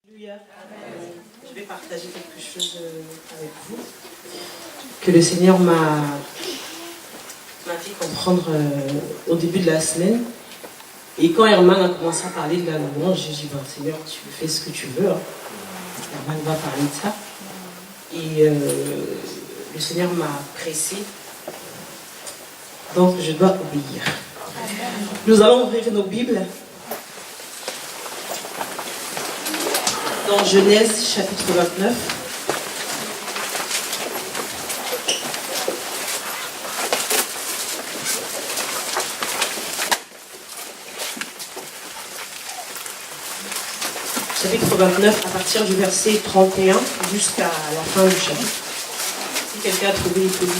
Alléluia. Je vais partager quelque chose avec vous que le Seigneur m'a fait comprendre au début de la semaine. Et quand Herman a commencé à parler de la louange, j'ai dit, Seigneur, tu fais ce que tu veux. Hein. Herman va parler de ça. Et le Seigneur m'a pressé. Donc je dois obéir. Nous allons ouvrir nos Bibles. Dans Genèse, chapitre 29. Chapitre 29, à partir du verset 31 jusqu'à la fin du chapitre. Si quelqu'un a trouvé, il peut lire.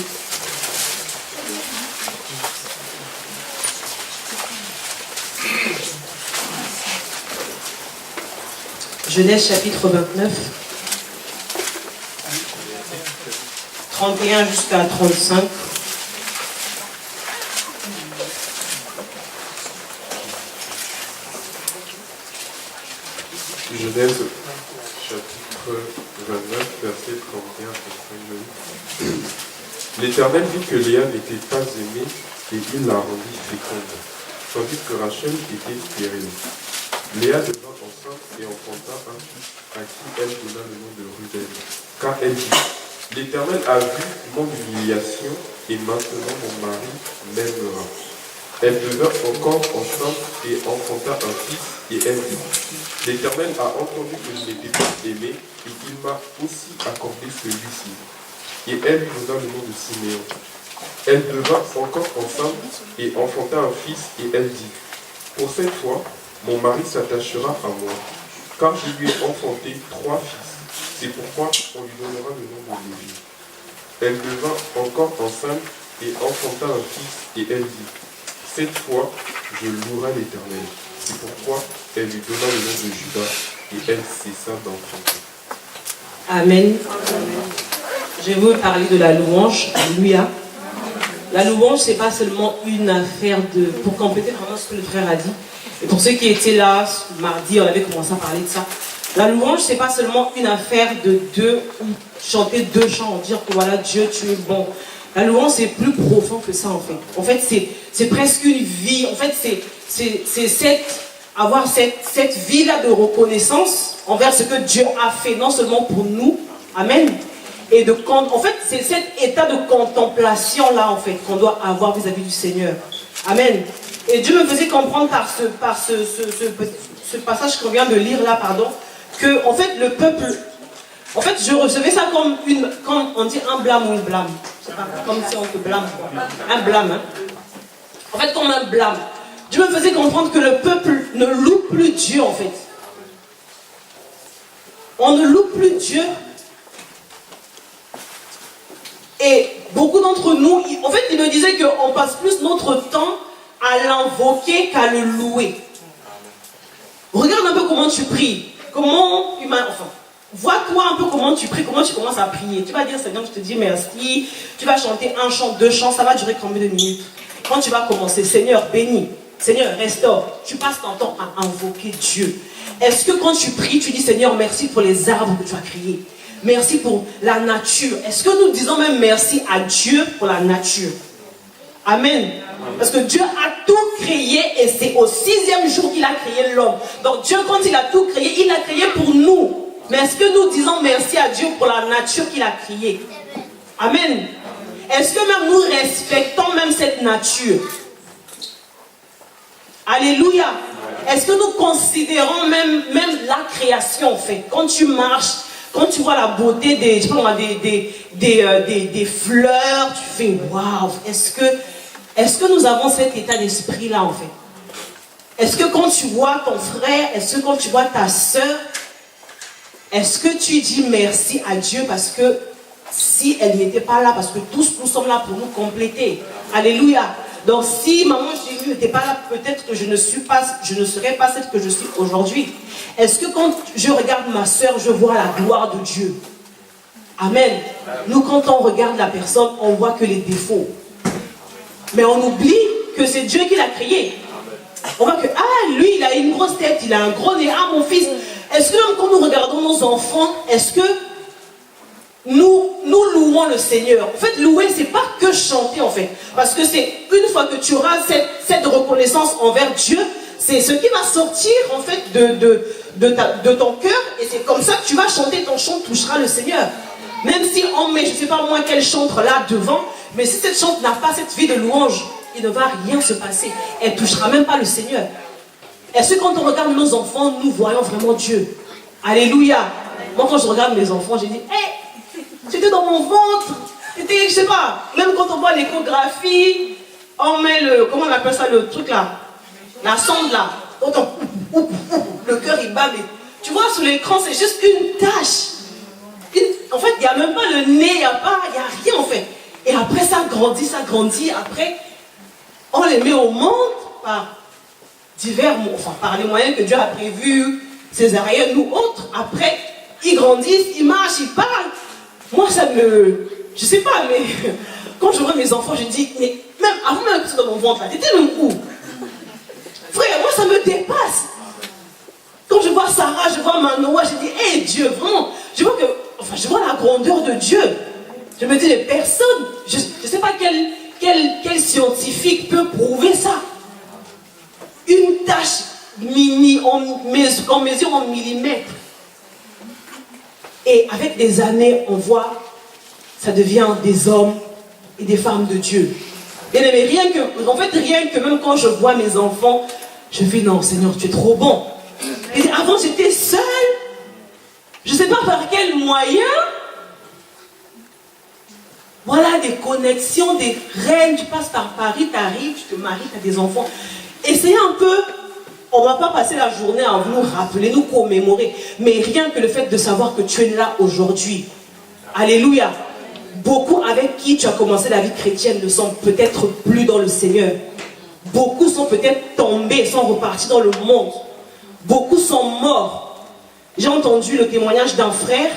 Genèse chapitre 29, 31 jusqu'à 35. Genèse chapitre 29, verset 31 à 35. L'Éternel vit que Léa n'était pas aimée et il la rendit féconde, tandis que Rachel était stérile. Léa devint enceinte et enfanta un fils à qui elle donna le nom de Ruben, car elle dit, l'Éternel a vu mon humiliation et maintenant mon mari m'aimera. Elle devint encore enceinte et enfanta un fils et elle dit, l'Éternel a entendu que je n'étais pas aimée et il m'a aussi accordé celui-ci. Et elle lui donna le nom de Siméon. Elle devint encore enceinte et enfanta un fils et elle dit, pour cette fois, mon mari s'attachera à moi, car je lui ai enfanté 3 fils. C'est pourquoi on lui donnera le nom de Lévi. Elle devint encore enceinte et enfanta un fils et elle dit, cette fois, je louerai l'Éternel. C'est pourquoi elle lui donna le nom de Judas et elle cessa d'enfanter. Amen. Je veux parler de la louange. Alléluia. La louange, c'est pas seulement une affaire de... Pour compléter vraiment ce que le frère a dit, et pour ceux qui étaient là, mardi, on avait commencé à parler de ça. La louange, c'est pas seulement une affaire de chanter 2 chants, dire que voilà, Dieu, tu es bon. La louange, c'est plus profond que ça, en fait. En fait, c'est presque une vie. En fait, c'est avoir cette vie-là de reconnaissance envers ce que Dieu a fait, non seulement pour nous. Amen. Et en fait, c'est cet état de contemplation-là, en fait, qu'on doit avoir vis-à-vis du Seigneur. Amen. Et Dieu me faisait comprendre par ce passage qu'on vient de lire là, que, en fait, le peuple... En fait, je recevais ça comme on dit un blâme ou une blâme. C'est pas comme si on te blâme. Un blâme, hein. En fait, comme un blâme. Dieu me faisait comprendre que le peuple ne loue plus Dieu, en fait. On ne loue plus Dieu. Et beaucoup d'entre nous, en fait, il me disait qu'on passe plus notre temps à l'invoquer qu'à le louer. Regarde un peu comment tu pries. Vois-toi un peu comment tu pries, comment tu commences à prier. Tu vas dire, Seigneur, je te dis merci. Tu vas chanter 1 chant, 2 chants, ça va durer combien de minutes? Quand tu vas commencer, Seigneur, bénis. Seigneur, restaure. Tu passes ton temps à invoquer Dieu. Est-ce que quand tu pries, tu dis, Seigneur, merci pour les arbres que tu as créés? Merci pour la nature. Est-ce que nous disons même merci à Dieu pour la nature? Amen. Parce que Dieu a tout créé et c'est au 6e jour qu'il a créé l'homme. Donc Dieu, quand il a tout créé, il l'a créé pour nous. Mais est-ce que nous disons merci à Dieu pour la nature qu'il a créée? Amen. Est-ce que même nous respectons même cette nature? Alléluia. Est-ce que nous considérons même la création, en fait? Quand tu marches, quand tu vois la beauté des fleurs, tu fais waouh. Est-ce que nous avons cet état d'esprit-là, en fait? Est-ce que quand tu vois ton frère, est-ce que quand tu vois ta soeur, est-ce que tu dis merci à Dieu parce que si elle n'était pas là, parce que tous nous sommes là pour nous compléter. Alléluia. Donc si maman Jésus n'était pas là, peut-être que je ne serais pas celle que je suis aujourd'hui. Est-ce que quand je regarde ma soeur, je vois la gloire de Dieu? Amen. Nous, quand on regarde la personne, on voit que les défauts. Mais on oublie que c'est Dieu qui l'a créé. On voit que, lui, il a une grosse tête, il a un gros nez. Ah, mon fils, Est-ce que même quand nous regardons nos enfants, est-ce que nous louons le Seigneur? En fait, louer, c'est pas que chanter, en fait. Parce que c'est une fois que tu auras cette reconnaissance envers Dieu, c'est ce qui va sortir, en fait, de ton cœur. Et c'est comme ça que tu vas chanter, ton chant touchera le Seigneur. Même si on met, je ne sais pas moi, quel chantre là devant, mais si cette chante n'a pas cette vie de louange, il ne va rien se passer. Elle ne touchera même pas le Seigneur. Est-ce que quand on regarde nos enfants, nous voyons vraiment Dieu? Alléluia. Moi, quand je regarde mes enfants, j'ai dit, hé, j'étais dans mon ventre. C'était, je sais pas, même quand on voit l'échographie, on met comment on appelle ça, le truc là, la sonde là. Le cœur il bat, mais tu vois, sur l'écran, c'est juste une tache. En fait, il n'y a même pas le nez, il n'y a rien en fait. Et après, ça grandit. Après, on les met au monde par par les moyens que Dieu a prévus, césariennes ou autres. Après, ils grandissent, ils marchent, ils parlent. Moi, je sais pas, mais quand je vois mes enfants, je dis, mais même avant même que tu sois dans mon ventre là, t'étais même où? Frère, moi, ça me dépasse. Quand je vois Sarah, je vois Manoa, je dis, hé Dieu, vraiment, je vois la grandeur de Dieu. Je me dis, personne, je ne sais pas quel scientifique peut prouver ça. Une tâche mini, qu'on mesure en millimètres. Et avec des années, on voit, ça devient des hommes et des femmes de Dieu. Et rien que même quand je vois mes enfants, je fais, non Seigneur, tu es trop bon. Et avant, j'étais seule. Je ne sais pas par quel moyen. Voilà, des connexions, des reines. Tu passes par Paris, tu arrives, tu te maries, tu as des enfants. Essayez un peu. On ne va pas passer la journée à nous rappeler, nous commémorer. Mais rien que le fait de savoir que tu es là aujourd'hui. Alléluia. Beaucoup avec qui tu as commencé la vie chrétienne ne sont peut-être plus dans le Seigneur. Beaucoup sont peut-être tombés, sont repartis dans le monde. Beaucoup sont morts. J'ai entendu le témoignage d'un frère.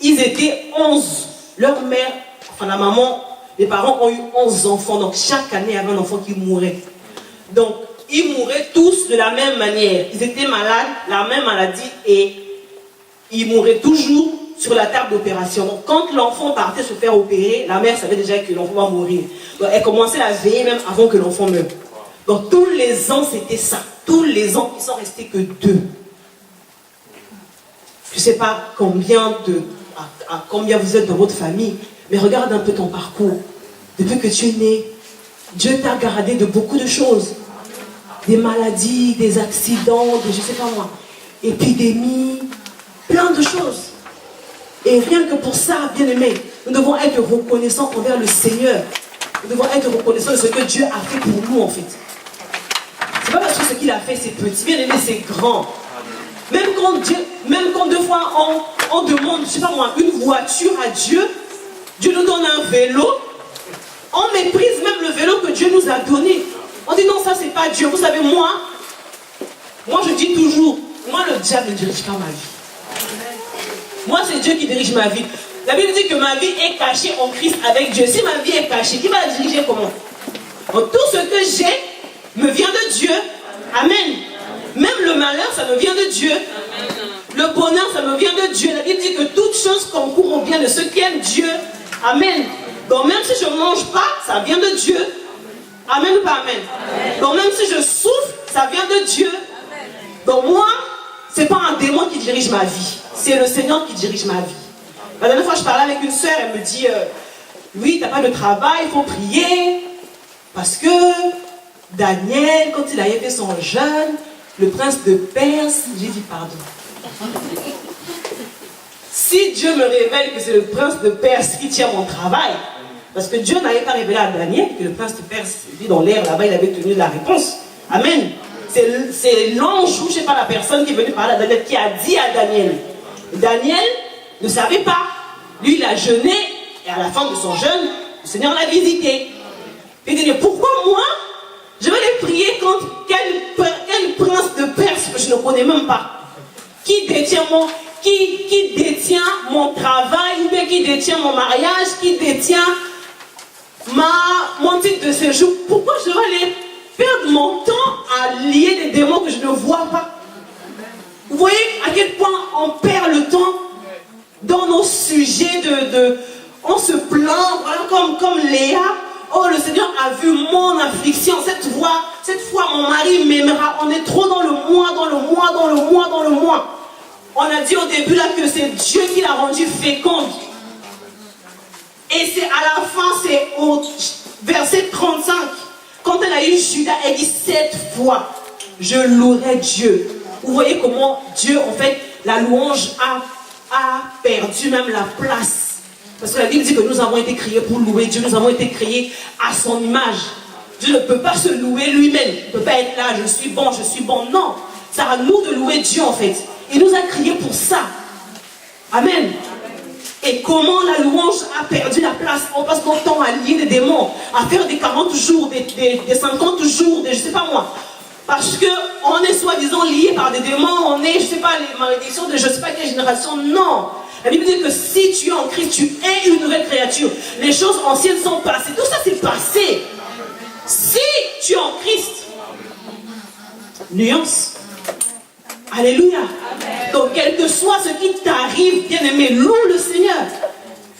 Ils étaient 11. Leur mère, enfin la maman, les parents ont eu 11 enfants. Donc chaque année, il y avait un enfant qui mourait. Donc ils mouraient tous de la même manière. Ils étaient malades, la même maladie, et ils mouraient toujours sur la table d'opération. Donc quand l'enfant partait se faire opérer, la mère savait déjà que l'enfant va mourir. Donc elle commençait à veiller même avant que l'enfant meure. Donc tous les ans, c'était ça. Tous les ans, ils sont restés que 2. Je ne sais pas combien vous êtes dans votre famille, mais regarde un peu ton parcours. Depuis que tu es né, Dieu t'a gardé de beaucoup de choses. Des maladies, des accidents, je ne sais pas moi, épidémies, plein de choses. Et rien que pour ça, bien aimé, nous devons être reconnaissants envers le Seigneur. Nous devons être reconnaissants de ce que Dieu a fait pour nous en fait. C'est pas parce que ce qu'il a fait c'est petit, bien aimé, c'est grand. Même quand deux fois on demande, je sais pas moi, une voiture à Dieu, Dieu nous donne un vélo, on méprise même le vélo que Dieu nous a donné. On dit non, ça c'est pas Dieu. Vous savez, moi je dis toujours, moi le diable ne dirige pas ma vie. Moi c'est Dieu qui dirige ma vie. La Bible dit que ma vie est cachée en Christ avec Dieu. Si ma vie est cachée, qui va la diriger comment? Donc, tout ce que j'ai me vient de Dieu. Amen. Même le malheur, ça me vient de Dieu. Le bonheur, ça me vient de Dieu. La Bible dit que toutes choses concourent au bien de ceux qui aiment Dieu. Amen. Donc même si je ne mange pas, ça vient de Dieu. Amen ou pas amen? Donc même si je souffre, ça vient de Dieu. Donc moi, ce n'est pas un démon qui dirige ma vie. C'est le Seigneur qui dirige ma vie. La dernière fois, je parlais avec une sœur, elle me dit, oui, tu n'as pas de travail, il faut prier. Parce que Daniel, quand il avait fait son jeûne, le prince de Perse, j'ai dit pardon. Si Dieu me révèle que c'est le prince de Perse qui tient mon travail, parce que Dieu n'avait pas révélé à Daniel que le prince de Perse, lui dans l'air là-bas, il avait tenu la réponse. Amen. C'est l'ange ou je ne sais pas la personne qui est venue parler à Daniel qui a dit à Daniel. Daniel ne savait pas. Lui, il a jeûné et à la fin de son jeûne, le Seigneur l'a visité. Il dit, pourquoi moi, je vais les prier contre quel prince de Perse que je ne connais même pas, qui détient mon travail, ou bien qui détient mon mariage, qui détient mon titre de séjour. Pourquoi je vais aller perdre mon temps à lier des démons que je ne vois pas? Vous voyez à quel on perd le temps dans nos sujets on se plaint, voilà, comme Léa. Oh, le Seigneur a vu mon affliction. Cette fois, mon mari m'aimera. On est trop dans le moi. On a dit au début là que c'est Dieu qui l'a rendue féconde. Et c'est à la fin, c'est au verset 35. Quand elle a eu Judas, elle dit 7 fois, je louerai Dieu. Vous voyez comment Dieu, en fait, la louange a perdu même la place. Parce que la Bible dit que nous avons été créés pour louer Dieu, nous avons été créés à son image. Dieu ne peut pas se louer lui-même. Il ne peut pas être là, je suis bon. Non, c'est à nous de louer Dieu en fait. Il nous a créés pour ça. Amen. Et comment la louange a perdu la place? On passe notre temps à lier des démons, à faire des 40 jours, des 50 jours, je ne sais pas moi. Parce qu'on est soi-disant lié par des démons, on est, je ne sais pas, les malédictions de je ne sais pas quelle génération. Non. La Bible dit que si tu es en Christ, tu es une nouvelle créature. Les choses anciennes sont passées. Tout ça, c'est passé. Si tu es en Christ, nuance. Alléluia. Amen. Donc, quel que soit ce qui t'arrive, bien-aimé, loue le Seigneur.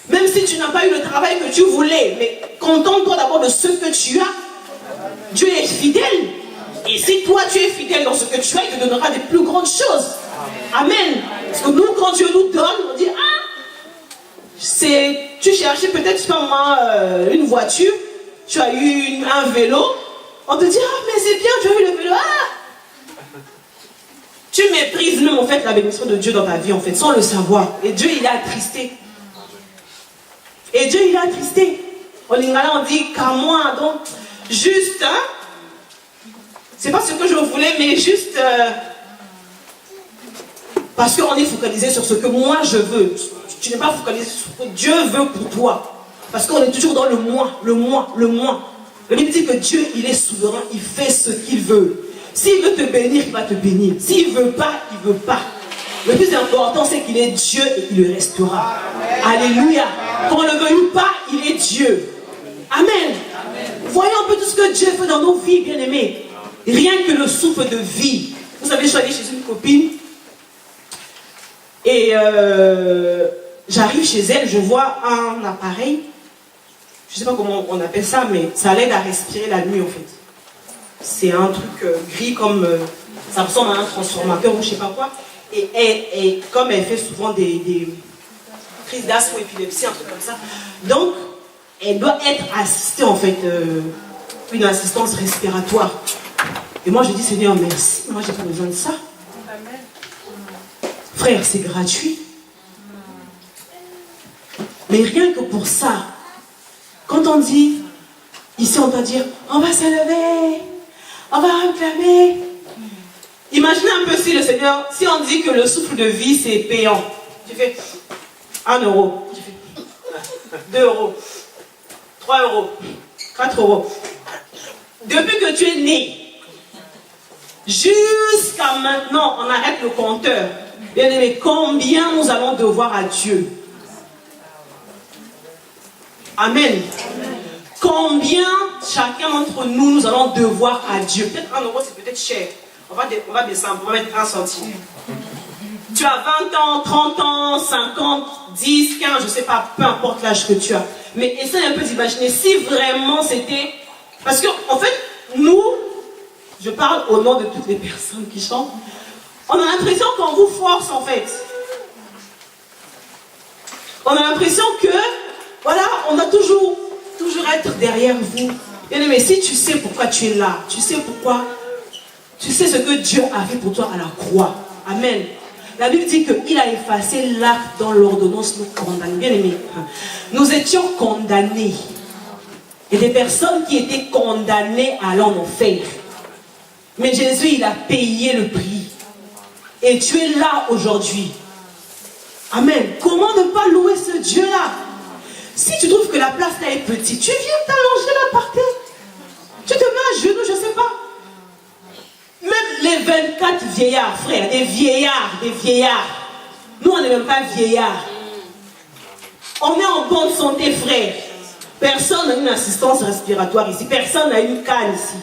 Même si tu n'as pas eu le travail que tu voulais, mais contente-toi d'abord de ce que tu as. Dieu est fidèle. Et si toi, tu es fidèle dans ce que tu as, il te donnera des plus grandes choses. Amen. Parce que nous, quand Dieu nous donne, on dit, tu cherchais peut-être, je sais pas moi, une voiture, tu as eu un vélo, on te dit, mais c'est bien, tu as eu le vélo, Tu méprises même en fait la bénédiction de Dieu dans ta vie, en fait, sans le savoir. Et Dieu, il est attristé. En lingala, on dit, qu'à moi, donc, juste, c'est pas ce que je voulais, mais juste... parce qu'on est focalisé sur ce que moi je veux. Tu n'es pas focalisé sur ce que Dieu veut pour toi. Parce qu'on est toujours dans le moi. La Bible dit que Dieu, il est souverain, il fait ce qu'il veut. S'il veut te bénir, il va te bénir. S'il ne veut pas, il ne veut pas. Le plus important, c'est qu'il est Dieu et qu'il le restera. Amen. Alléluia. Qu'on ne le veuille ou pas, il est Dieu. Amen. Amen. Voyons un peu tout ce que Dieu fait dans nos vies, bien-aimés. Rien que le souffle de vie. Vous savez, je suis allée chez une copine. Et j'arrive chez elle, je vois un appareil, je ne sais pas comment on appelle ça, mais ça l'aide à respirer la nuit en fait. C'est un truc gris comme, ça ressemble à un transformateur ou je ne sais pas quoi. Et comme elle fait souvent des crises d'asthme ou épilepsie, un truc comme ça, donc elle doit être assistée en fait, une assistance respiratoire. Et moi je dis Seigneur merci, moi j'ai pas besoin de ça. Amen. Frère, c'est gratuit. Mais rien que pour ça, quand on dit, ici on doit dire, on va se lever, on va réclamer. Imaginez un peu si le Seigneur, si on dit que le souffle de vie c'est payant. Tu fais 1 euro, tu fais 2 euros, 3 euros, 4 euros. Depuis que tu es né, jusqu'à maintenant, on arrête le compteur. Bien aimé, combien nous allons devoir à Dieu? Amen. Amen. Combien chacun d'entre nous allons devoir à Dieu? Peut-être 1 euro, c'est peut-être cher. On va descendre, on va mettre 1 centime. Tu as 20 ans, 30 ans, 50, 10, 15, je ne sais pas, peu importe l'âge que tu as. Mais essaye un peu d'imaginer si vraiment c'était... Parce qu'en fait, nous, je parle au nom de toutes les personnes qui chantent, on a l'impression qu'on vous force en fait. On a l'impression que, voilà, on doit toujours être derrière vous. Bien aimé, si tu sais pourquoi tu es là, tu sais pourquoi, tu sais ce que Dieu a fait pour toi à la croix. Amen. La Bible dit qu'il a effacé l'acte dans l'ordonnance nous condamne. Bien aimé, nous étions condamnés. Et des personnes qui étaient condamnées à aller en enfer. Mais Jésus, il a payé le prix. Et tu es là aujourd'hui. Amen. Comment ne pas louer ce Dieu-là? Si tu trouves que la place là est petite, tu viens t'allonger là par terre. Tu te mets à genoux, je ne sais pas. Même les 24 vieillards, frère, des vieillards. Nous, on n'est même pas vieillards. On est en bonne santé, frère. Personne n'a une assistance respiratoire ici. Personne n'a une canne ici.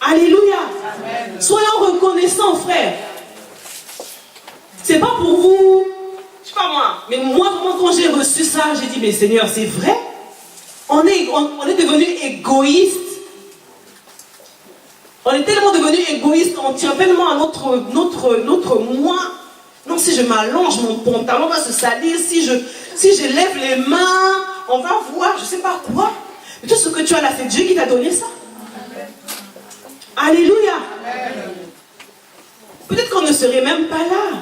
Alléluia. Amen. Soyons reconnaissants, frère. mais moi, quand j'ai reçu ça, j'ai dit, mais Seigneur, c'est vrai? On est devenu égoïste. On est tellement devenu égoïste, on tient tellement à notre moi. Non, si je m'allonge, mon pantalon va se salir. Si je lève les mains, on va voir, je ne sais pas quoi. Mais tout ce que tu as là, c'est Dieu qui t'a donné ça. Alléluia. Peut-être qu'on ne serait même pas là.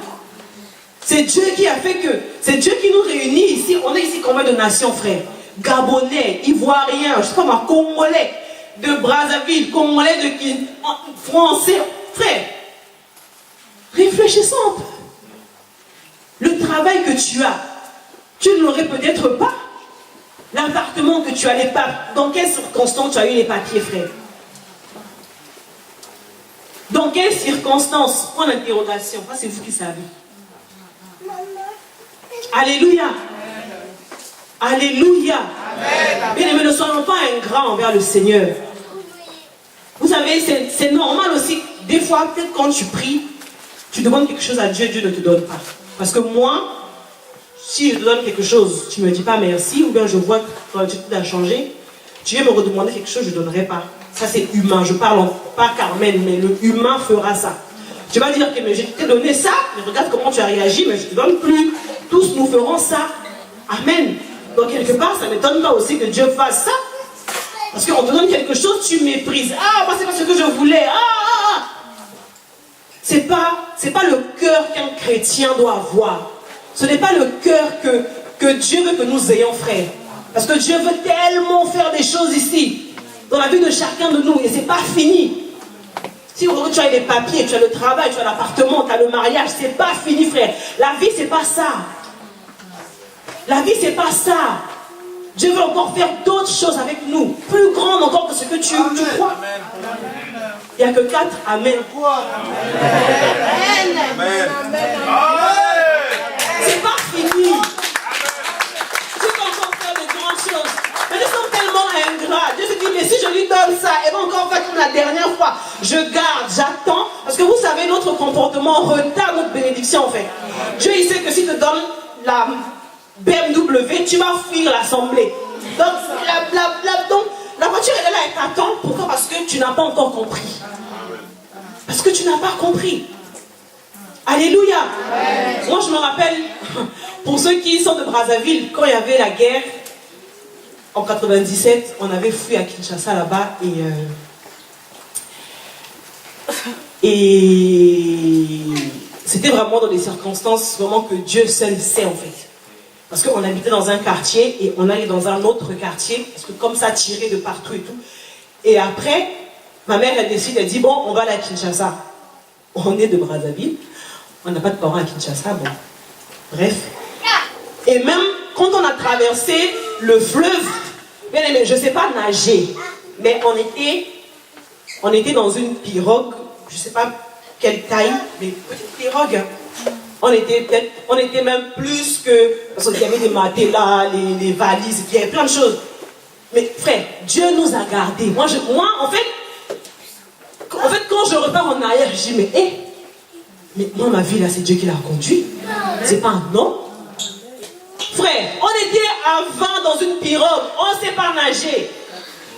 C'est Dieu qui a fait que... C'est Dieu qui nous réunit ici. On est ici combien de nations, frères? Gabonais, Ivoiriens, je ne sais pas moi, Congolais, de Brazzaville, Congolais de Français. Frère, réfléchissons un peu. Le travail que tu ne l'aurais peut-être pas. L'appartement que tu as, les papiers. Dans quelles circonstances tu as eu les papiers, frère? Dans quelles circonstances? Point d'interrogation. Ça, c'est vous qui savez. Alléluia. Alléluia. Bien aimé, ne soyons pas ingrats envers le Seigneur. Vous savez, c'est normal aussi. Des fois, peut-être quand tu pries, tu demandes quelque chose à Dieu, Dieu ne te donne pas. Parce que moi, si je te donne quelque chose, tu ne me dis pas merci, ou bien je vois que ton attitude a changé, tu viens me redemander quelque chose, je ne donnerai pas. Ça, c'est humain. Je parle pas Carmen, mais le humain fera ça. Tu vas dire que mais je t'ai donné ça, mais regarde comment tu as réagi, mais je ne te donne plus. Tous nous ferons ça. Amen. Donc, quelque part, ça ne m'étonne pas aussi que Dieu fasse ça. Parce qu'on te donne quelque chose, tu méprises. Ah, moi, c'est pas ce que je voulais. C'est pas le cœur qu'un chrétien doit avoir. Ce n'est pas le cœur que Dieu veut que nous ayons, frère. Parce que Dieu veut tellement faire des choses ici, dans la vie de chacun de nous, et c'est pas fini. Si aujourd'hui tu as les papiers, tu as le travail, tu as l'appartement, tu as le mariage, c'est pas fini, frère. La vie, c'est pas ça. La vie, c'est pas ça. Dieu veut encore faire d'autres choses avec nous, plus grandes encore que ce que tu crois. Il n'y a que 4 amen. Amen. C'est pas fini. Tu peux encore faire de grandes choses. Mais nous sommes tellement ingrats. Dieu se dit, mais si je lui donne ça, elle va encore faire comme la dernière fois. Je garde, j'attends. Parce que vous savez, notre comportement retarde notre bénédiction en fait. Dieu, il sait que s'il te donne la BMW, tu vas fuir l'assemblée. Donc, la voiture, elle est là, elle t'attend. Pourquoi? Parce que tu n'as pas encore compris. Parce que tu n'as pas compris. Alléluia. Ouais. Moi, je me rappelle, pour ceux qui sont de Brazzaville, quand il y avait la guerre, en 97, on avait fui à Kinshasa là-bas et c'était vraiment dans des circonstances vraiment que Dieu seul sait en fait. Parce qu'on habitait dans un quartier et on allait dans un autre quartier, parce que comme ça tirait de partout et tout. Et après, ma mère elle décide, elle dit bon, on va aller à Kinshasa. On est de Brazzaville, on n'a pas de parents à Kinshasa, bon. Bref. Et même quand on a traversé le fleuve, bien aimé, je ne sais pas nager, mais on était dans une pirogue, je ne sais pas quelle taille, mais petite pirogue. On était même plus que... Parce qu'il y avait des matelas, les valises, il y avait plein de choses. Mais frère, Dieu nous a gardés. Moi, en fait, quand je repars en arrière, je dis, mais moi, ma vie, là, c'est Dieu qui l'a conduit. C'est pas un homme. Frère, on était à 20 dans une pirogue, on ne sait pas nager.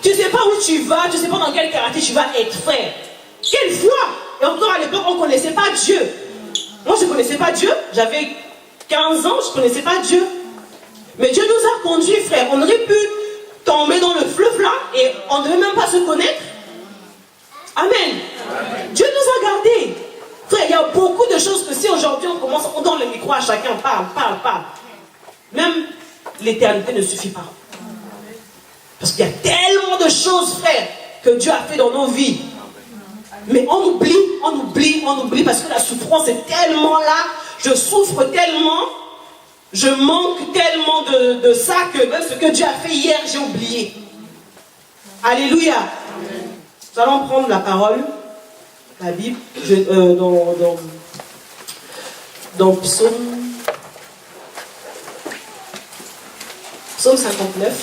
Tu ne sais pas où tu vas, tu ne sais pas dans quel quartier tu vas être, frère. Quelle foi! Et encore à l'époque, on ne connaissait pas Dieu. Moi, je ne connaissais pas Dieu. J'avais 15 ans, je ne connaissais pas Dieu. Mais Dieu nous a conduits, frère. On aurait pu tomber dans le fleuve là et on ne devait même pas se connaître. Amen. Amen. Dieu nous a gardés. Frère, il y a beaucoup de choses que si aujourd'hui on donne le micro à chacun, parle. Même l'éternité ne suffit pas. Parce qu'il y a tellement de choses, frère, que Dieu a fait dans nos vies. Mais on oublie parce que la souffrance est tellement là, je souffre tellement, je manque tellement de ça que même ce que Dieu a fait hier, j'ai oublié. Alléluia. Nous allons prendre la parole, la Bible, dans Psaume 59.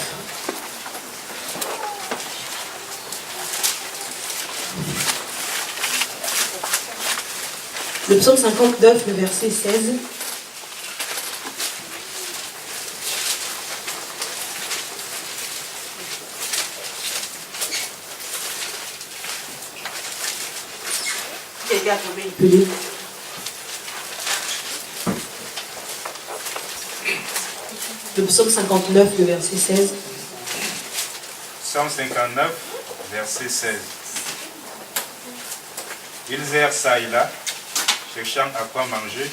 Le psaume 59, le verset 16. interpeller. Le psaume 59, le verset 16. Psaume 59, verset 16. Ils errent ça et là, cherchant à quoi manger,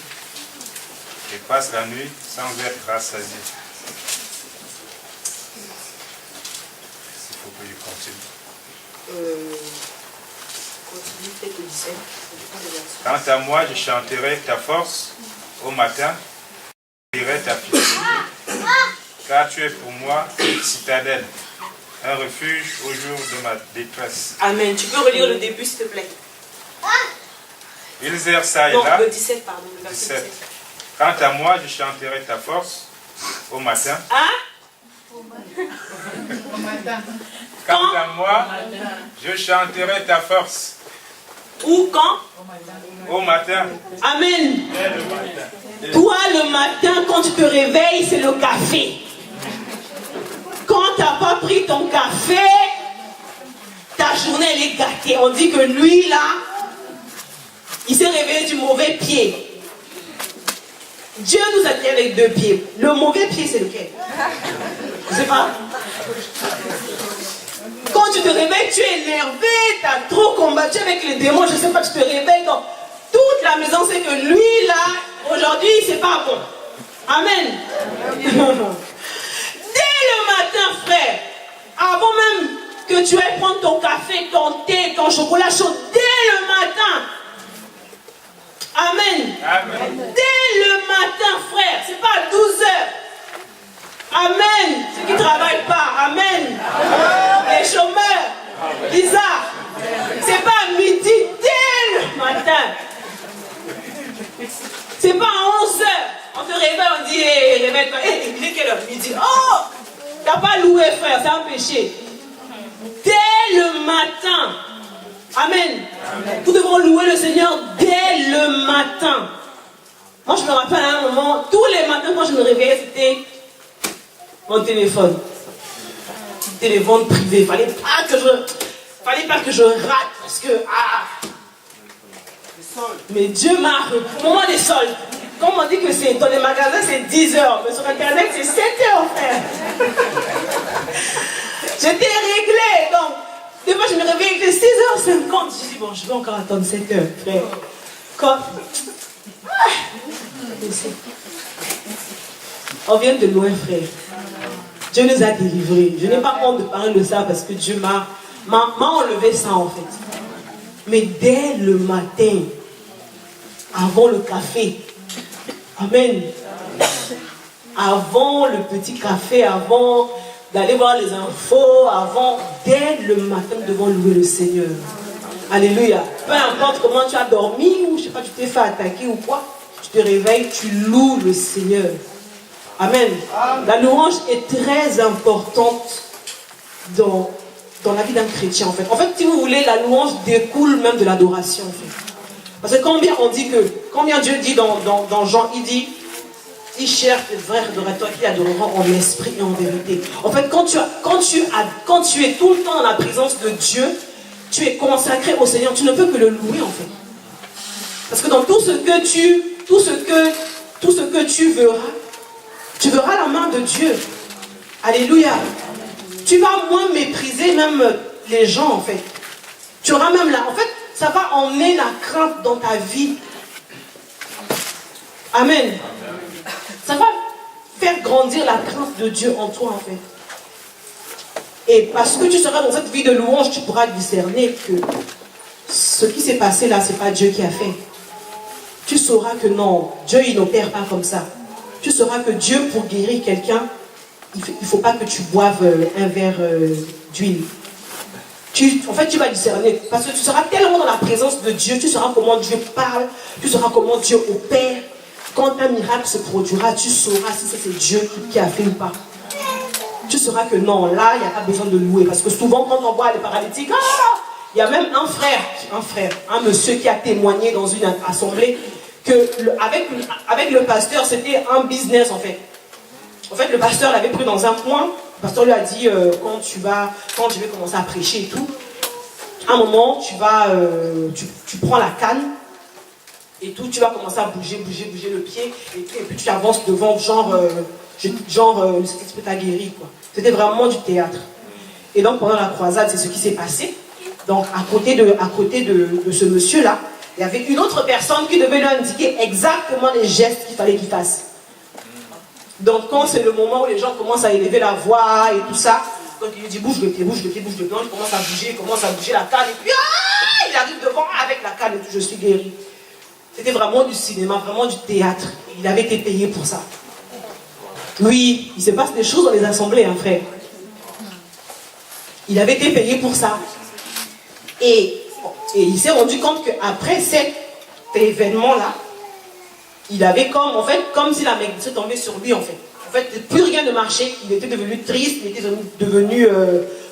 et passent la nuit sans être rassasiés. Il faut que je continue. Continue, peut-être le 17. Quant à moi, je chanterai ta force au matin, je dirai ta fidélité, car tu es pour moi une citadelle, un refuge au jour de ma détresse. Amen. Tu peux relire le début, s'il te plaît. Ils errent ça et Non, là. le 17, pardon. Le verset 17. 17. Quant à moi, je chanterai ta force au matin. Hein? Quant à moi, je chanterai ta force Où, quand? au matin. Amen. Dès le matin. Toi, le matin, quand tu te réveilles, c'est le café. Quand tu n'as pas pris ton café, ta journée, elle est gâtée. On dit que lui, là, il s'est réveillé du mauvais pied. Dieu nous a créé avec deux pieds. Le mauvais pied, c'est lequel? Je ne sais pas. Quand tu te réveilles, tu es énervé, tu as trop combattu avec les démons, je ne sais pas, tu te réveilles. Donc, toute la maison sait que lui, là, aujourd'hui, c'est pas bon. Amen. Dès le matin, frère, avant même que tu ailles prendre ton café, ton thé, ton chocolat chaud, dès le matin. Amen. Amen. Dès le matin, frère, c'est pas à 12 heures. Amen. Ceux qui ne travaillent pas. Amen. Les chômeurs. Lisa. C'est pas à midi. Dès le matin. C'est pas à 11 heures. On te réveille, on dit, hey, réveille-toi. Hey, il est quelle heure? Midi. Oh, t'as pas loué, frère, c'est un péché. Dès le matin. Amen. Amen. Nous devons louer le Seigneur dès le matin. Moi, je me rappelle à un moment, tous les matins, quand je me réveillais, c'était mon téléphone. Téléphone privé. Fallait pas que je rate parce que mais Dieu m'a repris. Moment des soldes. Comme on dit que c'est dans les magasins c'est 10 heures, mais sur internet c'est 7 heures, frère. J'étais réglé, donc des fois je me réveille il était 6h50. Je dis bon, je vais encore attendre 7 heures, frère. Quand on vient de loin, frère. Dieu nous a délivrés. Je n'ai pas honte de parler de ça parce que Dieu m'a enlevé ça en fait. Mais dès le matin, avant le café, amen, avant le petit café, avant d'aller voir les infos, dès le matin, nous devons louer le Seigneur. Alléluia. Peu importe comment tu as dormi ou je sais pas, tu t'es fait attaquer ou quoi, tu te réveilles, tu loues le Seigneur. Amen. La louange est très importante dans la vie d'un chrétien en fait. En fait, si vous voulez, la louange découle même de l'adoration en fait. Parce que combien Dieu dit dans Jean, il dit, il cherche les vrais adorateurs qui adoreront en esprit et en vérité. En fait, quand tu es tout le temps dans la présence de Dieu, tu es consacré au Seigneur, tu ne peux que le louer en fait. Parce que dans tout ce que tu verras la main de Dieu. Alléluia. Tu vas moins mépriser même les gens en fait. Tu auras même là. En fait, ça va emmener la crainte dans ta vie. Amen. Ça va faire grandir la crainte de Dieu en toi en fait. Et parce que tu seras dans cette vie de louange, tu pourras discerner que ce qui s'est passé là, c'est pas Dieu qui a fait. Tu sauras que non, Dieu il n'opère pas comme ça. Tu sauras que Dieu, pour guérir quelqu'un, il ne faut pas que tu boives un verre d'huile. En fait, tu vas discerner. Parce que tu seras tellement dans la présence de Dieu, tu sauras comment Dieu parle, tu sauras comment Dieu opère. Quand un miracle se produira, tu sauras si c'est Dieu qui a fait ou pas. Tu sauras que non, là, il n'y a pas besoin de louer. Parce que souvent, quand on voit les paralytiques, il y a même un monsieur qui a témoigné dans une assemblée que avec le pasteur, c'était un business en fait. En fait, le pasteur l'avait pris dans un coin. Le pasteur lui a dit, quand je vais commencer à prêcher et tout, à un moment, tu prends la canne, Et tout, tu vas commencer à bouger le pied, et puis tu avances devant, le Saint-Esprit t'a guéri, quoi. C'était vraiment du théâtre. Et donc pendant la croisade, c'est ce qui s'est passé. Donc à côté de ce monsieur-là, il y avait une autre personne qui devait lui indiquer exactement les gestes qu'il fallait qu'il fasse. Donc quand c'est le moment où les gens commencent à élever la voix et tout ça, donc il lui dit bouge le pied, bouge le pied, bouge le pied, il commence à bouger la canne, et puis il arrive devant avec la canne et tout, je suis guéri. C'était vraiment du cinéma, vraiment du théâtre. Il avait été payé pour ça. Oui, il se passe des choses dans les assemblées, hein, frère. Il avait été payé pour ça. Et il s'est rendu compte qu'après cet événement-là, il avait comme si la malédiction tombait sur lui, en fait. En fait, plus rien ne marchait. Il était devenu triste, il était devenu,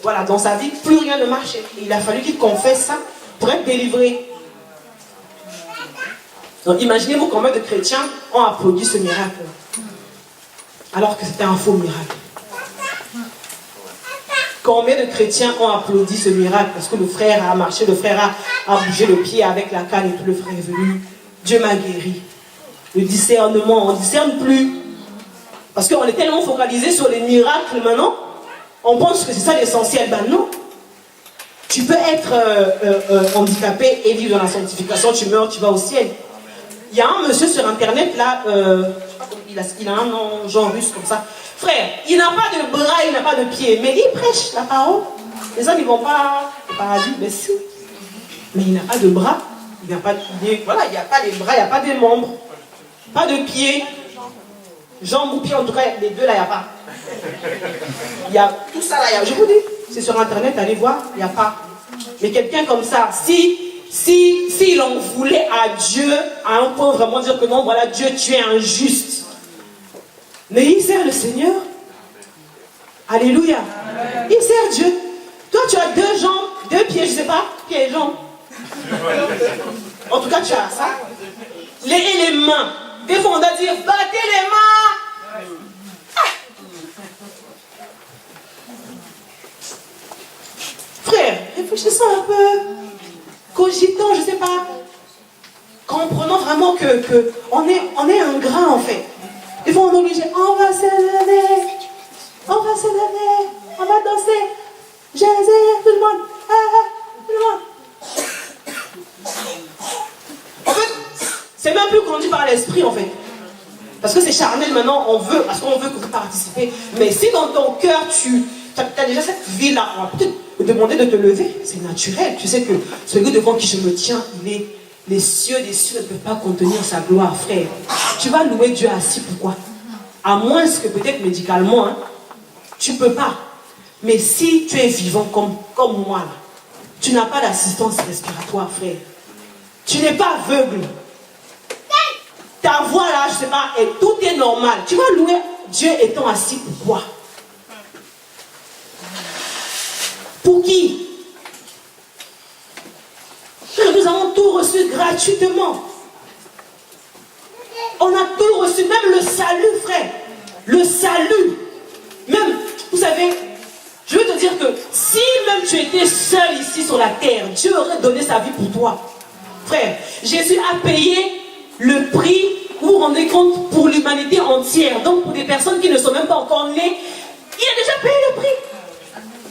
voilà, dans sa vie, plus rien ne marchait. Et il a fallu qu'il confesse ça pour être délivré. Donc imaginez-vous combien de chrétiens ont applaudi ce miracle, alors que c'était un faux miracle. Combien de chrétiens ont applaudi ce miracle parce que le frère a marché, le frère a bougé le pied avec la canne et tout, le frère est venu. Dieu m'a guéri. Le discernement, on ne discerne plus. Parce qu'on est tellement focalisé sur les miracles maintenant, on pense que c'est ça l'essentiel. Ben non. Tu peux être handicapé et vivre dans la sanctification, tu meurs, tu vas au ciel. Il y a un monsieur sur internet là, il a un nom genre russe comme ça. Frère, il n'a pas de bras, il n'a pas de pieds, mais il prêche la parole. Les gens ils vont pas au paradis, mais si. Mais il n'a pas de bras, il n'a pas de pieds, voilà, il n'y a pas les bras, il n'y a pas des membres, pas de pieds, jambes ou pieds, en tout cas les deux là, il n'y a pas. Il y a tout ça là, je vous dis, c'est sur internet, allez voir, il n'y a pas. Mais quelqu'un comme ça, s'il en voulait à Dieu, à un point vraiment dire que non, voilà, Dieu, tu es injuste. Mais il sert le Seigneur. Alléluia. Amen. Il sert Dieu. Toi, tu as 2 jambes, 2 pieds, je ne sais pas, pieds et jambes. En tout cas, tu as ça. Et les mains. Des fois, on doit dire, battez les mains. Frère, réfléchissons un peu. Cogitons, je ne sais pas. Comprenons vraiment que on est ingrat en fait. Des fois, on est obligé, on va se lever, on va danser. Jésus, tout le monde, tout le monde. En fait, c'est même plus conduit par l'esprit en fait. Parce que c'est charnel maintenant, parce qu'on veut que vous participez. Mais si dans ton cœur, tu as déjà cette vie-là, on va peut-être te demander de te lever, c'est naturel. Tu sais que celui devant qui je me tiens, les cieux des cieux ne peuvent pas contenir sa gloire, frère. Tu vas louer Dieu assis, pourquoi? À moins que peut-être médicalement, hein, tu ne peux pas. Mais si tu es vivant comme moi, là, tu n'as pas d'assistance respiratoire, frère. Tu n'es pas aveugle. Ta voix là, je ne sais pas, et tout est normal. Tu vas louer Dieu étant assis, pourquoi? Pour qui? Nous avons tout reçu gratuitement. On a tout reçu, même le salut, frère. Le salut. Même, vous savez, je veux te dire que si même tu étais seul ici sur la terre, Dieu aurait donné sa vie pour toi. Frère, Jésus a payé le prix, vous vous rendez compte, pour l'humanité entière. Donc pour des personnes qui ne sont même pas encore nées, il a déjà payé le prix.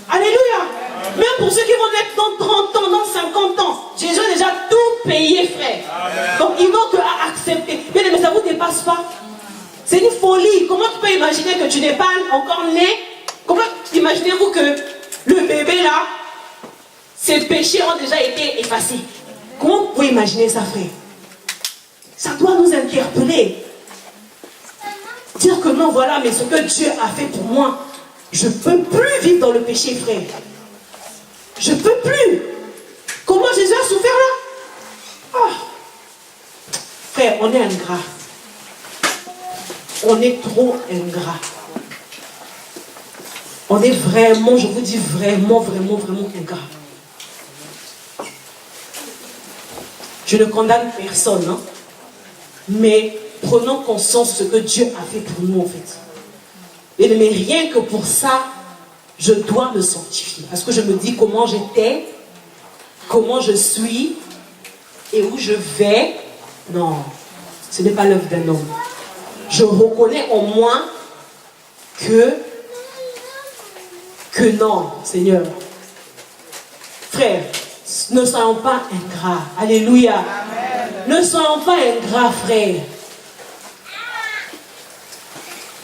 Alléluia. Même pour ceux qui vont naître dans 30 ans, dans 50 ans, Jésus a déjà tout payé, frère. Amen. Donc il manque à accepter. Mais ça ne vous dépasse pas. C'est une folie. Comment tu peux imaginer que tu n'es pas encore né? Comment imaginez-vous que le bébé là, ses péchés ont déjà été effacés? Comment vous pouvez imaginer ça, frère? Ça doit nous interpeller. Dire que non, voilà, mais ce que Dieu a fait pour moi, je ne peux plus vivre dans le péché, frère. Je ne peux plus. Comment Jésus a souffert là? Oh. Frère, on est ingrat. On est trop ingrat. On est vraiment, je vous dis vraiment ingrat. Je ne condamne personne, hein? Mais prenons conscience de ce que Dieu a fait pour nous en fait. Et mais rien que pour ça, je dois me sanctifier. Parce que je me dis comment j'étais, comment je suis, et où je vais. Non, ce n'est pas l'œuvre d'un homme. Je reconnais en moi que non, Seigneur. Frère, ne soyons pas ingrats. Alléluia. Amen. Ne soyons pas ingrats, frère.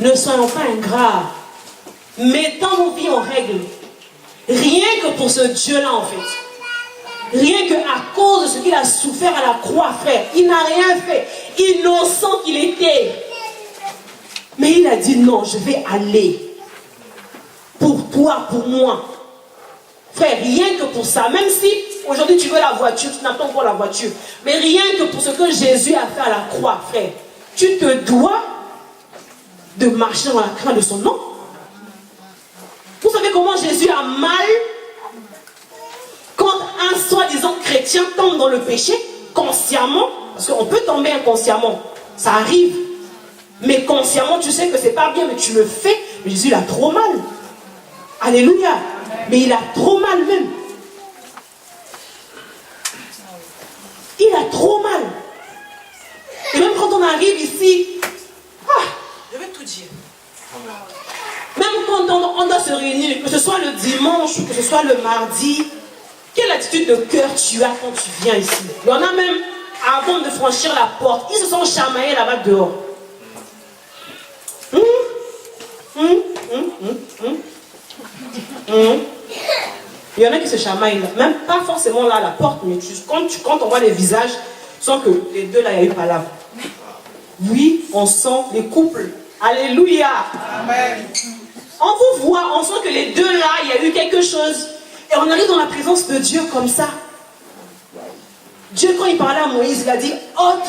Ne soyons pas ingrats. Mettons nos vies en règle. Rien que pour ce Dieu-là, en fait. Rien que à cause de ce qu'il a souffert à la croix, frère. Il n'a rien fait. Innocent qu'il était. Mais il a dit non, je vais aller. Pour toi, pour moi. Frère, rien que pour ça. Même si aujourd'hui tu veux la voiture, tu n'attends pas la voiture. Mais rien que pour ce que Jésus a fait à la croix, frère. Tu te dois de marcher dans la crainte de son nom. Vous savez comment Jésus a mal quand un soi-disant chrétien tombe dans le péché consciemment, parce qu'on peut tomber inconsciemment, ça arrive. Mais consciemment, tu sais que c'est pas bien, mais tu le fais. Mais Jésus, il a trop mal. Alléluia. Mais il a trop mal même. Il a trop mal. Et même quand on arrive ici, je vais tout dire. Même quand on doit se réunir, que ce soit le dimanche ou que ce soit le mardi, quelle attitude de cœur tu as quand tu viens ici? Il y en a même, avant de franchir la porte, ils se sont chamaillés là-bas dehors. Il y en a qui se chamaillent là. Même pas forcément là à la porte, mais quand on voit les visages, tu sens que les deux là, il n'y a eu pas là. Oui, on sent les couples. Alléluia. Amen. On vous voit, on sent que les deux là, il y a eu quelque chose. Et on arrive dans la présence de Dieu comme ça. Dieu, quand il parlait à Moïse, il a dit, ôte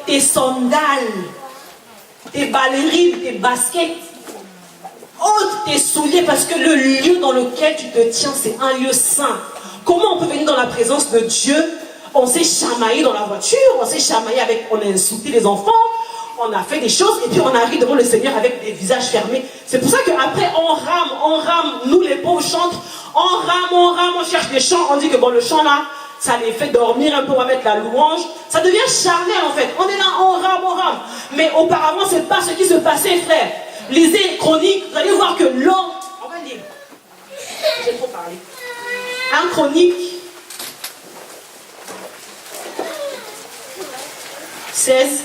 tes sandales, tes ballerines, tes baskets. Ôte tes souliers parce que le lieu dans lequel tu te tiens, c'est un lieu saint. Comment on peut venir dans la présence de Dieu? On s'est chamaillé dans la voiture, on s'est chamaillé on a insulté les enfants, on a fait des choses et puis on arrive devant le Seigneur avec des visages fermés. C'est pour ça qu'après on rame, nous les pauvres chantres, on rame, on cherche des chants, on dit que bon le chant là, ça les fait dormir un peu, on va mettre la louange. Ça devient charnel en fait. On est là, on rame. Mais auparavant, c'est pas ce qui se passait, frère. Lisez Chroniques, vous allez voir que l'homme... On va lire. J'ai trop parlé. Un Chronique 16.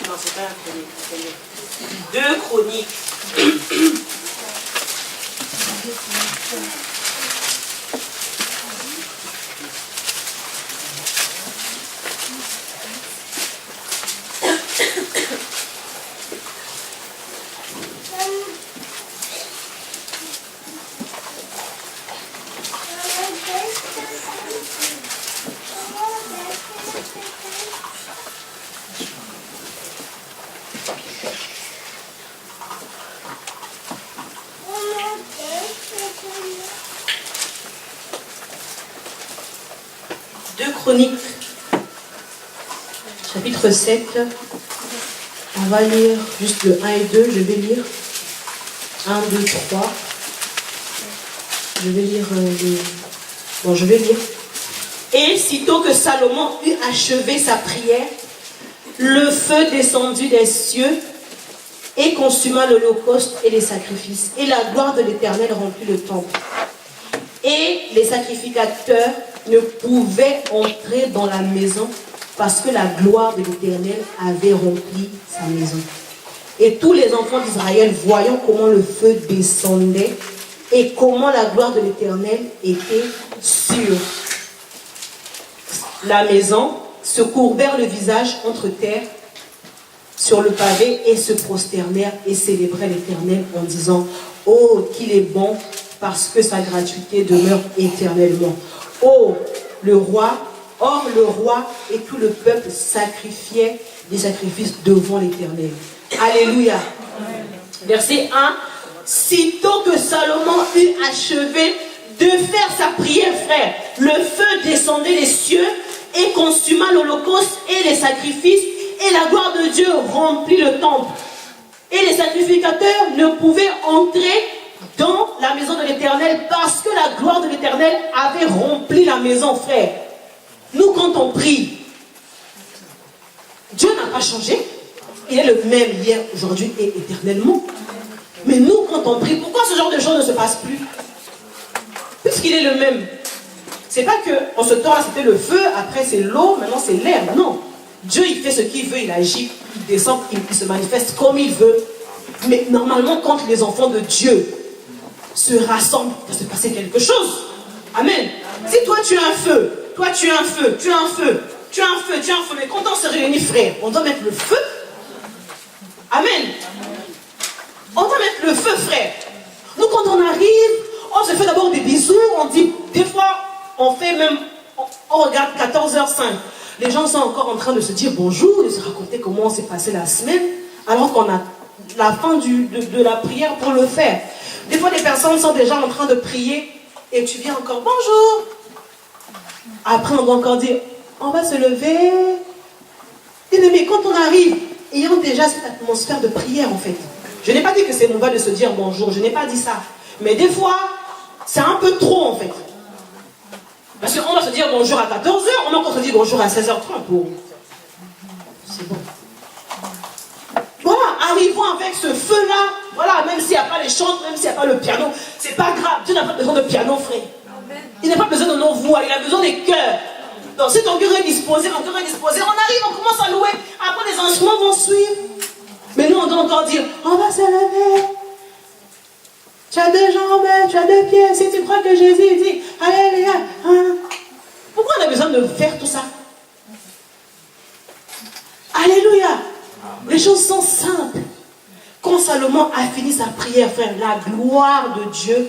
Non, c'est pas un Chronique. 2 Chroniques. Chroniques, chapitre 7. On va lire juste le 1 et 2. Je vais lire 1, 2, 3. Je vais lire je vais lire. Et sitôt que Salomon eut achevé sa prière, le feu descendit des cieux et consuma l'holocauste et les sacrifices. Et la gloire de l'Éternel remplit le temple. Et les sacrificateurs ne pouvaient entrer dans la maison parce que la gloire de l'Éternel avait rempli sa maison. Et tous les enfants d'Israël, voyant comment le feu descendait et comment la gloire de l'Éternel était sur la maison, se courbèrent le visage entre terre sur le pavé et se prosternèrent et célébraient l'Éternel en disant « Oh, qu'il est bon, parce que sa gratuité demeure éternellement. Oh, le roi, or le roi et tout le peuple sacrifiaient des sacrifices devant l'Éternel. » Alléluia. Verset 1. Sitôt que Salomon eut achevé de faire sa prière, frère, le feu descendait des cieux et consuma l'holocauste et les sacrifices, et la gloire de Dieu remplit le temple. Et les sacrificateurs ne pouvaient entrer dans la maison de l'Éternel parce que la gloire de l'Éternel avait rempli la maison, frère. Nous, quand on prie, Dieu n'a pas changé. Il est le même hier, aujourd'hui et éternellement. Mais nous, quand on prie, pourquoi ce genre de choses ne se passe plus? Puisqu'il est le même. C'est pas que en ce temps-là, c'était le feu, après c'est l'eau, maintenant c'est l'air. Non. Dieu, il fait ce qu'il veut, il agit, il descend, il se manifeste comme il veut. Mais normalement, quand les enfants de Dieu se rassemblent, il va se passer quelque chose. Amen. Si toi tu as un feu, toi tu as un feu, tu as un feu, tu as un feu, tu as un feu, mais quand on se réunit, frère, on doit mettre le feu. Amen. On doit mettre le feu, frère. Nous, quand on arrive, on se fait d'abord des bisous, on dit, des fois, on fait même, on regarde 14h05. Les gens sont encore en train de se dire bonjour, de se raconter comment s'est passée la semaine, alors qu'on a la fin de la prière pour le faire. Des fois, les personnes sont déjà en train de prier et tu viens encore bonjour. Après, on doit encore dire, on va se lever. Mais quand on arrive, ayant déjà cette atmosphère de prière, en fait. Je n'ai pas dit que c'est mauvais de se dire bonjour, je n'ai pas dit ça. Mais des fois, c'est un peu trop, en fait. Parce qu'on va se dire bonjour à 14h, on va encore se dire bonjour à 16h30. C'est bon. Voilà, arrivons avec ce feu-là. Voilà, même s'il n'y a pas les chants, même s'il n'y a pas le piano, c'est pas grave. Dieu n'a pas besoin de piano, frère. Il n'a pas besoin de nos voix, il a besoin des cœurs. Donc si ton cœur est disposé, on arrive, on commence à louer. Après, les instruments vont suivre. Mais nous, on doit encore dire, on va se lever. Tu as 2 jambes, tu as 2 pieds. Si tu crois que Jésus dit, alléluia. Pourquoi on a besoin de faire tout ça? Alléluia. Les choses sont simples. Quand Salomon a fini sa prière, frère, la gloire de Dieu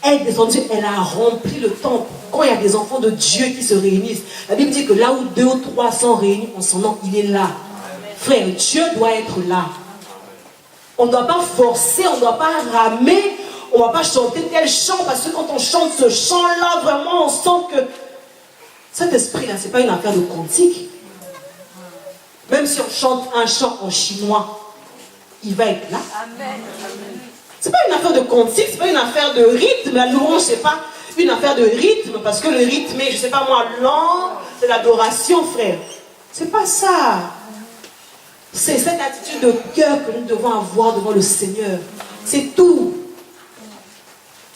est descendue. Elle a rempli le temple. Quand il y a des enfants de Dieu qui se réunissent, la Bible dit que là où 2 ou 3 sont réunis en son nom, il est là. Frère, Dieu doit être là. On ne doit pas forcer, on ne doit pas ramer, on ne va pas chanter tel chant, parce que quand on chante ce chant-là, vraiment, on sent que cet esprit-là, ce n'est pas une affaire de cantique. Même si on chante un chant en chinois, il va être là. Ce n'est pas une affaire de cantique, ce n'est pas une affaire de rythme. La louange, ce n'est pas une affaire de rythme, parce que le rythme est, je ne sais pas moi, lent, c'est l'adoration, frère. Ce n'est pas ça. C'est cette attitude de cœur que nous devons avoir devant le Seigneur. C'est tout.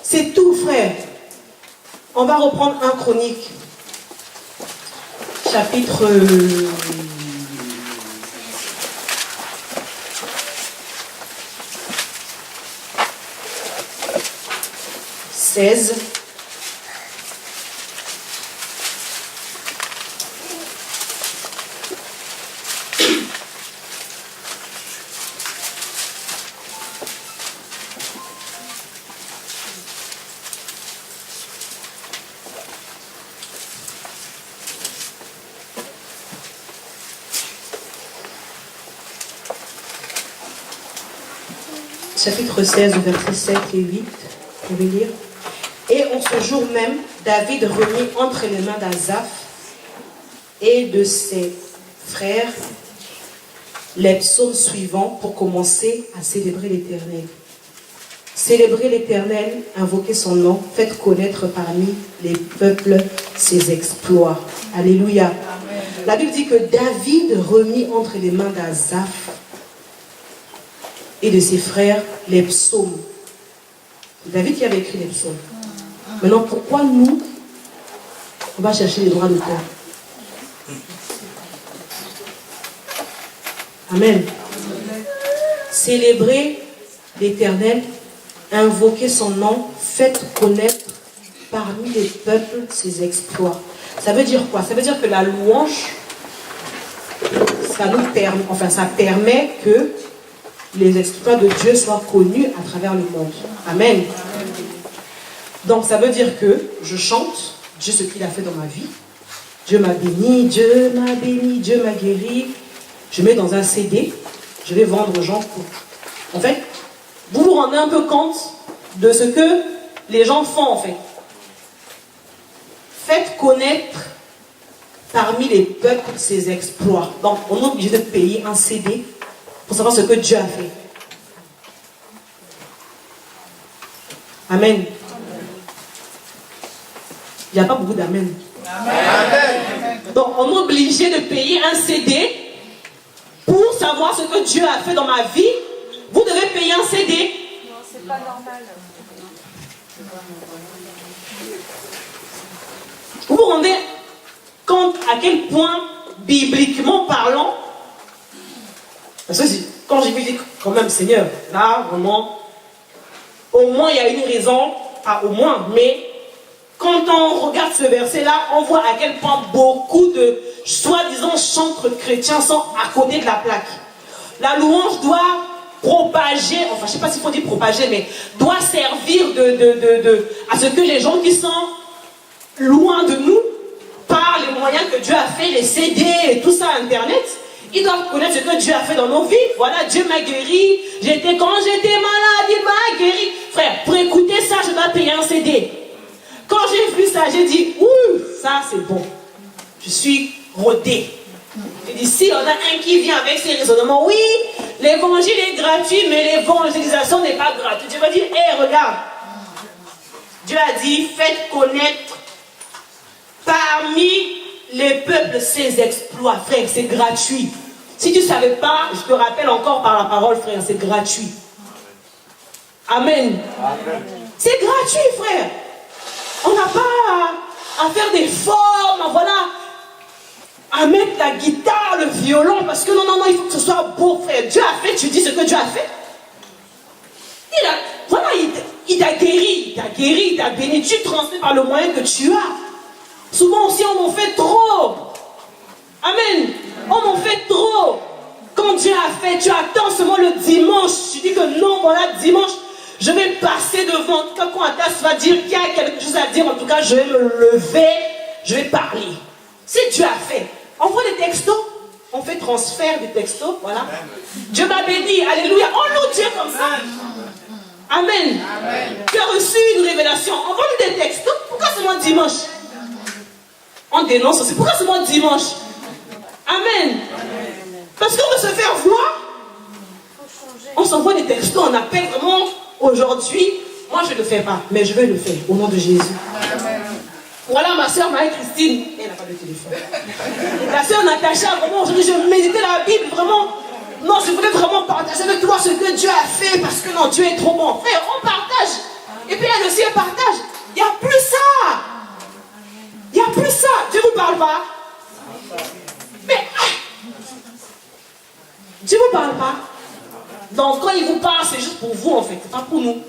C'est tout, frère. On va reprendre 1 Chronique. Chapitre 16. Chapitre 16, versets 7 et 8, je vais lire. Et en ce jour même, David remit entre les mains d'Asaph et de ses frères les psaumes suivants pour commencer à célébrer l'Éternel. Célébrez l'Éternel, invoquez son nom, faites connaître parmi les peuples ses exploits. Alléluia. Amen. La Bible dit que David remit entre les mains d'Asaph et de ses frères les psaumes. David qui avait écrit les psaumes. Maintenant, pourquoi nous, on va chercher les droits d'auteur? Amen. Célébrez l'Éternel, invoquez son nom, faites connaître parmi les peuples ses exploits. Ça veut dire quoi? Ça veut dire que la louange, ça permet que les exploits de Dieu soient connus à travers le monde. Amen. Donc ça veut dire que je chante Dieu ce qu'il a fait dans ma vie. Dieu m'a béni, Dieu m'a guéri. Je mets dans un CD, je vais vendre aux gens. En fait, vous vous rendez un peu compte de ce que les gens font en fait. Faites connaître parmi les peuples ses exploits. Donc on est obligé de payer un CD pour savoir ce que Dieu a fait. Amen. Il n'y a pas beaucoup d'amen. Donc on est obligé de payer un CD pour savoir ce que Dieu a fait dans ma vie. Vous devez payer un CD. Non, c'est pas normal. Vous vous rendez compte à quel point, bibliquement parlant, parce que quand j'ai vu dire quand même Seigneur, là vraiment, au moins il y a une raison, pas au moins, mais quand on regarde ce verset-là, on voit à quel point beaucoup de soi-disant chantres chrétiens sont à côté de la plaque. La louange doit propager, enfin je ne sais pas s'il faut dire propager, mais doit servir à ce que les gens qui sont loin de nous, par les moyens que Dieu a fait, les CD et tout ça, Internet, ils doivent connaître ce que Dieu a fait dans nos vies. Voilà, Dieu m'a guéri, quand j'étais malade, il m'a guéri. Frère, pour écouter ça, je dois payer un CD. Quand j'ai vu ça, j'ai dit, ouh, ça c'est bon. Je suis rodé. J'ai dit, si on a un qui vient avec ses raisonnements, oui, l'évangile est gratuit, mais l'évangélisation n'est pas gratuite. Je vais dire, hé, regarde. Dieu a dit, faites connaître parmi les peuples ses exploits. Frère, c'est gratuit. Si tu ne savais pas, je te rappelle encore par la parole, frère, c'est gratuit. Amen. Amen. C'est gratuit, frère. On n'a pas à faire des formes, voilà, à mettre la guitare, le violon, parce que non, il faut que ce soit beau, frère. Dieu a fait, tu dis ce que Dieu a fait. Il t'a guéri, il t'a béni, tu transmets par le moyen que tu as. Souvent aussi, on en fait trop. Amen. On en fait trop. Quand Dieu a fait, tu attends seulement le dimanche. Tu dis que non, voilà, dimanche, je vais passer devant. En tout cas, quand Atas va dire qu'il y a quelque chose à dire, en tout cas, je vais me lever, je vais parler. Si Dieu a fait, on voit des textos, on fait transfert des textos, voilà. Dieu m'a béni, alléluia. On loue Dieu comme ça. Amen. Amen. Tu as reçu une révélation. On voit des textos. Pourquoi seulement dimanche? On dénonce aussi. Pourquoi seulement dimanche? Amen. Parce qu'on veut se faire voir. On s'envoie des textos, on appelle vraiment aujourd'hui. Moi je ne le fais pas, mais je vais le faire au nom de Jésus. Amen. Voilà ma soeur Marie-Christine. Elle n'a pas de téléphone. La soeur Natacha, vraiment aujourd'hui je méditais la Bible, vraiment. Non, je voulais vraiment partager avec toi ce que Dieu a fait parce que non, Dieu est trop bon. Frère, on partage. Et puis elle aussi, elle partage. Il n'y a plus ça. Il n'y a plus ça. Dieu ne vous parle pas. Mais Dieu ne vous parle pas. Donc quand il vous parle, c'est juste pour vous en fait. C'est pas pour nous.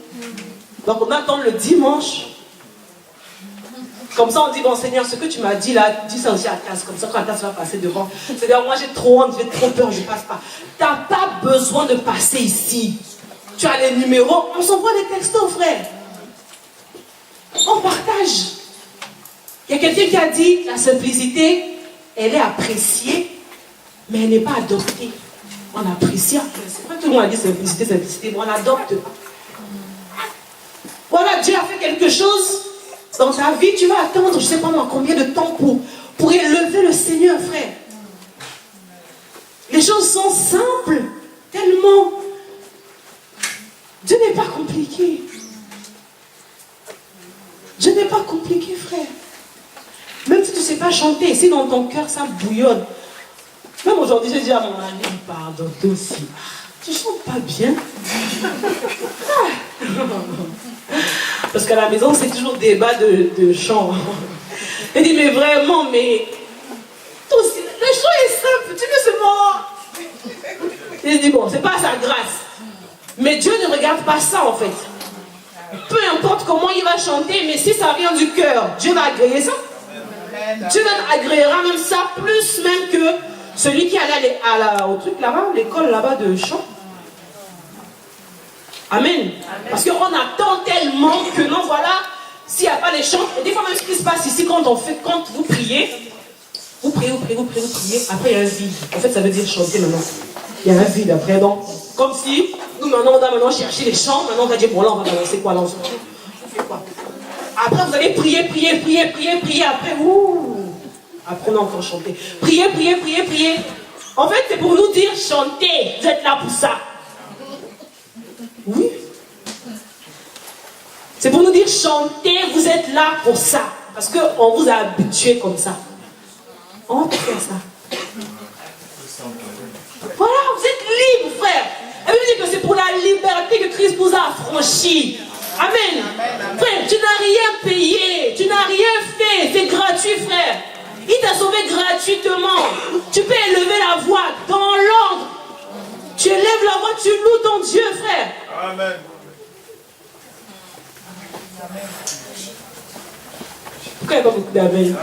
Donc on attend le dimanche. Comme ça on dit, bon Seigneur, ce que tu m'as dit là, dis ça aussi à Atas. Comme ça quand Atas va passer devant. C'est-à-dire moi j'ai trop honte, j'ai trop peur, je ne passe pas. Tu n'as pas besoin de passer ici. Tu as les numéros, on s'envoie des textos frère. On partage. Il y a quelqu'un qui a dit, la simplicité, elle est appréciée, mais elle n'est pas adoptée. On apprécie, c'est pas tout le monde a dit simplicité, mais on n'adopte pas. Voilà, Dieu a fait quelque chose dans ta vie, tu vas attendre, je ne sais pas moi, combien de temps pour élever le Seigneur, frère. Les choses sont simples, tellement. Dieu n'est pas compliqué. Dieu n'est pas compliqué, frère. Même si tu ne sais pas chanter, si dans ton cœur ça bouillonne. Même aujourd'hui, j'ai dit à mon ami, pardon, toi aussi. Tu ne chantes pas bien. Parce qu'à la maison, c'est toujours débat de chant. Il dit, mais vraiment, mais. Toi aussi, le chant est simple, tu veux seulement. Il dit, bon, c'est pas sa grâce. Mais Dieu ne regarde pas ça, en fait. Peu importe comment il va chanter, mais si ça vient du cœur, Dieu va agréer ça. Dieu même agréera même ça, plus même que Celui qui allait au truc là-bas, l'école là-bas de chant. Amen. Parce qu'on attend tellement que non, voilà, s'il n'y a pas les chants, et des fois même ce qui se passe ici, quand vous priez, vous priez, après il y a un vide. En fait, ça veut dire chanter maintenant. Il y a un vide après, donc, comme si, nous maintenant, on doit maintenant chercher les chants, maintenant on va dire, bon là, on va balancer quoi, là, on fait quoi? Après, vous allez prier, après, après on a encore chanté. Priez. En fait, c'est pour nous dire, chantez, vous êtes là pour ça. Oui. C'est pour nous dire, chantez, vous êtes là pour ça. Parce qu'on vous a habitués comme ça. On va pas faire ça. Voilà, vous êtes libre, frère. Elle veut dire que c'est pour la liberté que Christ vous a affranchi. Amen. Frère, tu n'as rien payé, tu n'as rien fait, c'est gratuit, frère. Il t'a sauvé gratuitement. Tu peux élever la voix dans l'ordre. Tu élèves la voix, tu loues ton Dieu, frère. Amen. Pourquoi il n'y a pas beaucoup d'amen?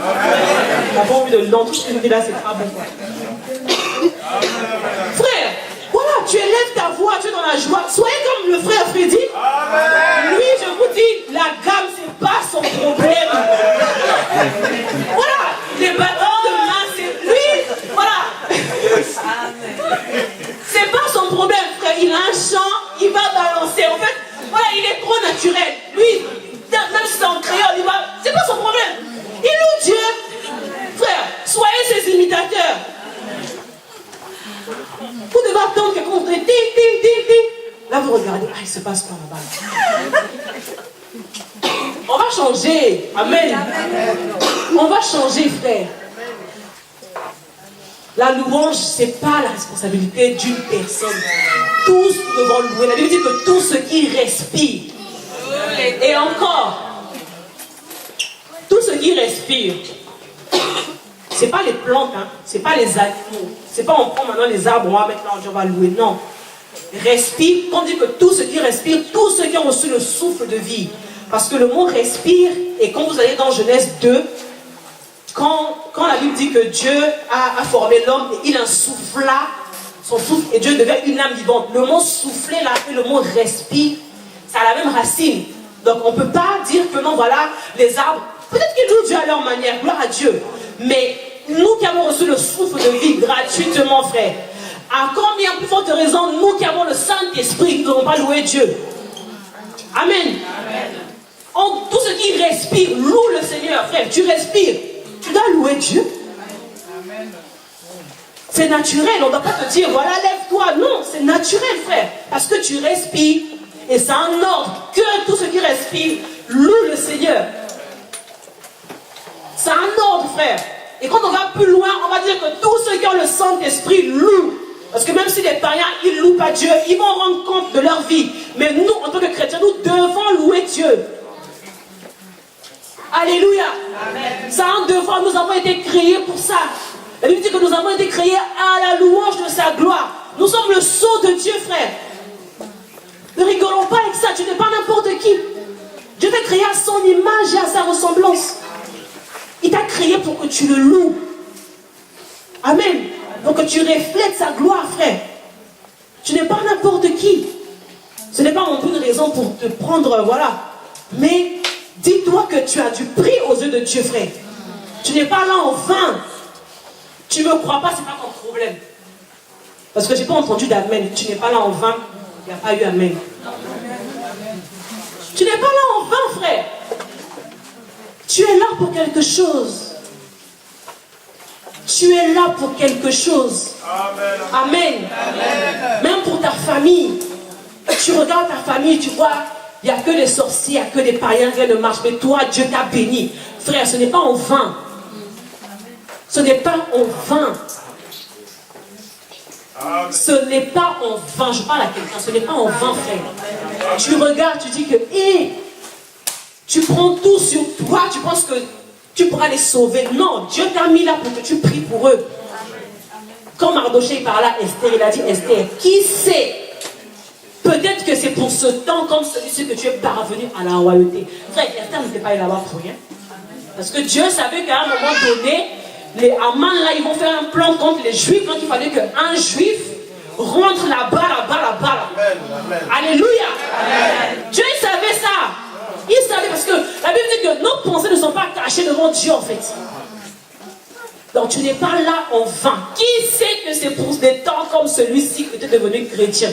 On n'a pas envie de le nom, tout ce que je dis là, c'est pas bon. Frère, voilà, tu élèves ta voix, tu es dans la joie. Soyez comme le frère Freddy. Lui, je vous dis, la gamme, c'est pas son problème. Voilà, les bâtons de main, c'est lui. Voilà. C'est pas son problème, frère. Il a un chant, il va balancer. En fait, voilà, il est trop naturel. Lui, même si c'est en créole, il va. C'est pas son problème. Il loue Dieu. Frère, soyez ses imitateurs. Vous devez attendre que quelqu'un vous dise ting. Là, vous regardez, il se passe quoi là-bas? On va changer. Amen. On va changer, frère. La louange, ce n'est pas la responsabilité d'une personne. Tous devons louer. La Bible dit que tous ceux qui respirent, et encore, tous ceux qui respirent, ce n'est pas les plantes, hein, ce n'est pas les animaux. Ce n'est pas on prend maintenant les arbres, on va mettre là, on va louer. Non. Respire, on dit que tous ceux qui respirent, tous ceux qui ont reçu le souffle de vie. Parce que le mot respire, et quand vous allez dans Genèse 2, quand la Bible dit que Dieu a formé l'homme et il insuffla son souffle et Dieu devient une âme vivante. Le mot souffler là et le mot respire, ça a la même racine. Donc on ne peut pas dire que non, voilà, les arbres, peut-être qu'ils louent Dieu à leur manière, gloire à Dieu. Mais nous qui avons reçu le souffle de vie gratuitement, frère, à combien plus forte raison, nous qui avons le Saint-Esprit, nous ne devons pas louer Dieu. Amen. Tous ceux qui respirent, louent le Seigneur, frère. Tu respires, tu dois louer Dieu. C'est naturel, on ne doit pas te dire, voilà, lève-toi. Non, c'est naturel, frère. Parce que tu respires, et c'est un ordre que tous ceux qui respirent louent le Seigneur. C'est un ordre, frère. Et quand on va plus loin, on va dire que tous ceux qui ont le Saint-Esprit louent. Parce que même si les païens, ils ne louent pas Dieu, ils vont rendre compte de leur vie. Mais nous, en tant que chrétiens, nous devons louer Dieu. Alléluia. C'est un devoir, nous avons été créés pour ça. La Bible dit que nous avons été créés à la louange de sa gloire. Nous sommes le sceau de Dieu, frère. Ne rigolons pas avec ça, tu n'es pas n'importe qui. Dieu t'a créé à son image et à sa ressemblance. Il t'a créé pour que tu le loues. Amen. Pour que tu reflètes sa gloire, frère. Tu n'es pas n'importe qui. Ce n'est pas non plus une raison pour te prendre, voilà. Mais dis-toi que tu as du prix aux yeux de Dieu, frère. Tu n'es pas là en vain. Tu ne me crois pas, ce n'est pas ton problème. Parce que je n'ai pas entendu d'amen. Tu n'es pas là en vain. Il n'y a pas eu amen. Tu n'es pas là en vain, frère. Tu es là pour quelque chose. Tu es là pour quelque chose. Amen. Amen. Même pour ta famille. Tu regardes ta famille, tu vois, il n'y a que des sorciers, il n'y a que des païens, rien ne marche. Mais toi, Dieu t'a béni. Frère, ce n'est pas en vain. Ce n'est pas en vain. Ce n'est pas en vain. Je parle à quelqu'un. Ce n'est pas en vain, frère. Tu regardes, tu dis que, tu prends tout sur toi, tu penses que tu pourras les sauver. Non, Dieu t'a mis là pour que tu pries pour eux. Quand Mardoché parlait à Esther, il a dit, Esther, qui sait? Peut-être que c'est pour ce temps comme celui-ci que tu es parvenu à la royauté. Frère, Esther n'était pas là-bas pour rien. Parce que Dieu savait qu'à un moment donné, Les Haman là, ils vont faire un plan contre les Juifs, donc il fallait qu'un Juif rentre là-bas. Alléluia. Amen. Dieu il savait ça. Il savait parce que la Bible dit que nos pensées ne sont pas cachées devant Dieu en fait. Donc tu n'es pas là en vain. Qui sait que c'est pour des temps comme celui-ci que tu es devenu chrétien?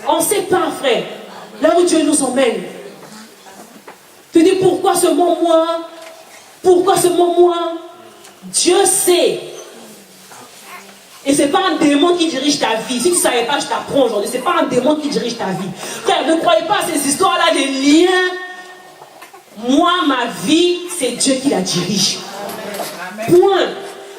On ne sait pas, frère. Là où Dieu nous emmène. Tu dis pourquoi seulement moi? Pourquoi seulement moi? Dieu sait. Et ce n'est pas un démon qui dirige ta vie. Si tu ne savais pas, je t'apprends aujourd'hui. Ce n'est pas un démon qui dirige ta vie. Frère, ne croyez pas à ces histoires-là, les liens. Moi, ma vie, c'est Dieu qui la dirige. Point.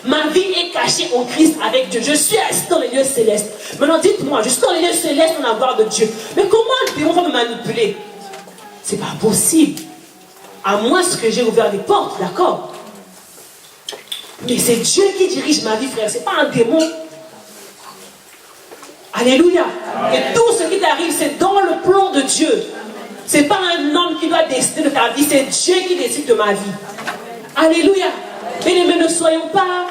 Ma vie est cachée en Christ avec Dieu. Je suis assis dans les lieux célestes. Maintenant, dites-moi, je suis dans les lieux célestes en avoir de Dieu. Mais comment un démon va me manipuler? C'est pas possible. À moins que j'ai ouvert des portes, d'accord? Mais c'est Dieu qui dirige ma vie, frère. C'est pas un démon. Alléluia. Et tout ce qui t'arrive, c'est dans le plan de Dieu. C'est pas un homme qui doit décider de ta vie. C'est Dieu qui décide de ma vie. Alléluia. Mais ne soyons pas,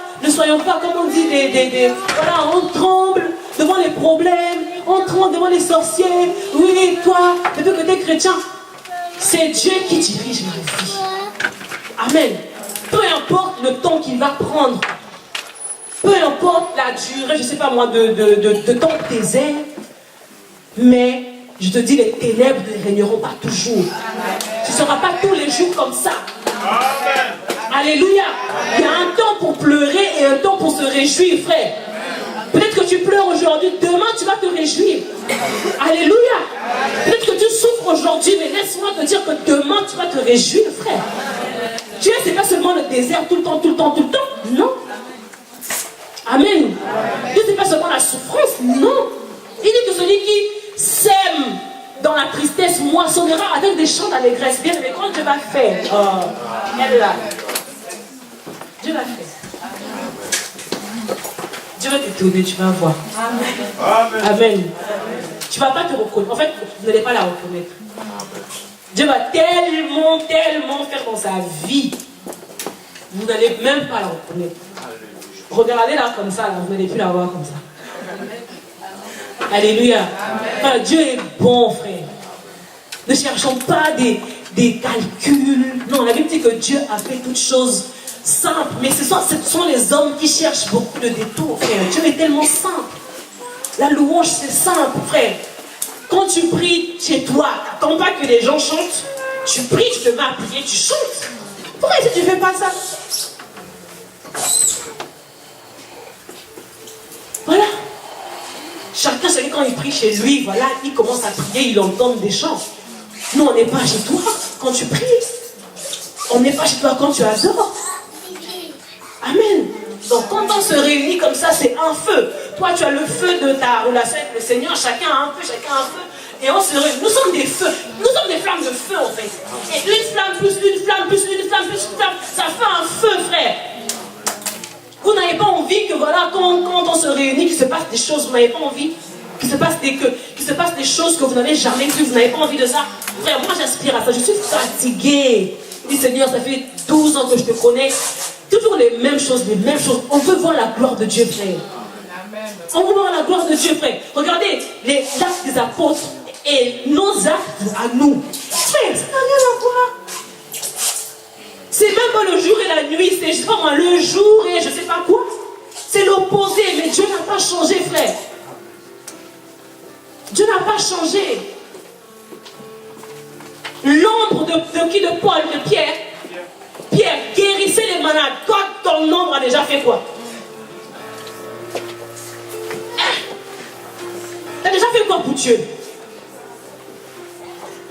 comme on dit, voilà, on tremble devant les problèmes, on tremble devant les sorciers. Oui, toi, depuis que tu es chrétien, c'est Dieu qui dirige ma vie. Amen. Peu importe le temps qu'il va prendre, peu importe la durée, je ne sais pas moi, de temps tes ailes, mais je te dis, les ténèbres ne régneront pas toujours. Ce ne sera pas tous les jours comme ça. Amen. Alléluia. Il y a un temps pour pleurer et un temps pour se réjouir, frère. Peut-être que tu pleures aujourd'hui, demain tu vas te réjouir. Alléluia. Peut-être que tu souffres aujourd'hui, mais laisse-moi te dire que demain tu vas te réjouir, frère. Dieu, c'est pas seulement le désert tout le temps. Non. Amen. Dieu, c'est pas seulement la souffrance. Non. Il dit que celui qui sème dans la tristesse moissonnera avec des chants d'allégresse. Bien, mais quand Dieu va faire, elle là. Dieu va faire. Dieu va t'étonner, tu vas voir. Amen. Amen. Tu ne vas pas te reconnaître. En fait, vous n'allez pas la reconnaître. Dieu va tellement faire dans sa vie. Vous n'allez même pas la reconnaître. Regardez-la comme ça, là, vous n'allez plus la voir comme ça. Alléluia. Enfin, Dieu est bon, frère. Ne cherchons pas des calculs. Non, la Bible dit que Dieu a fait toutes choses simples. Mais ce sont les hommes qui cherchent beaucoup de détours, frère. Dieu est tellement simple. La louange, c'est simple, frère. Quand tu pries chez toi, t'attends pas que les gens chantent. Tu pries, tu te mets à prier, tu chantes. Pourquoi est-ce que tu ne fais pas ça? Voilà. Chacun, celui quand il prie chez lui, voilà, il commence à prier, il entend des chants. Nous, on n'est pas chez toi quand tu pries. On n'est pas chez toi quand tu adores. Amen. Donc quand on se réunit comme ça, c'est un feu. Toi, tu as le feu de ta relation avec le Seigneur. Chacun a un feu, Et on se réunit. Nous sommes des feux. Nous sommes des flammes de feu, en fait. Et une flamme plus une flamme plus une flamme plus une flamme. Ça fait un feu, frère. Vous n'avez pas envie que, voilà, quand on se réunit, qu'il se passe des choses. Vous n'avez pas envie qu'il se passe des choses que vous n'avez jamais vues. Vous n'avez pas envie de ça. Frère, moi, j'aspire à ça. Je suis fatiguée. Je dis, Seigneur, ça fait 12 ans que je te connais. Toujours les mêmes choses. On veut voir la gloire de Dieu, frère. On veut voir la gloire de Dieu, frère. Regardez les actes des apôtres et nos actes à nous. Frère, ça n'a rien à voir. C'est même pas le jour et la nuit, c'est juste moi, le jour et je sais pas quoi. C'est l'opposé, mais Dieu n'a pas changé, frère. Dieu n'a pas changé. L'ombre de qui? De Paul, de Pierre. Pierre, guérissez les malades. Toi, ton ombre a déjà fait quoi? T'as déjà fait quoi pour Dieu?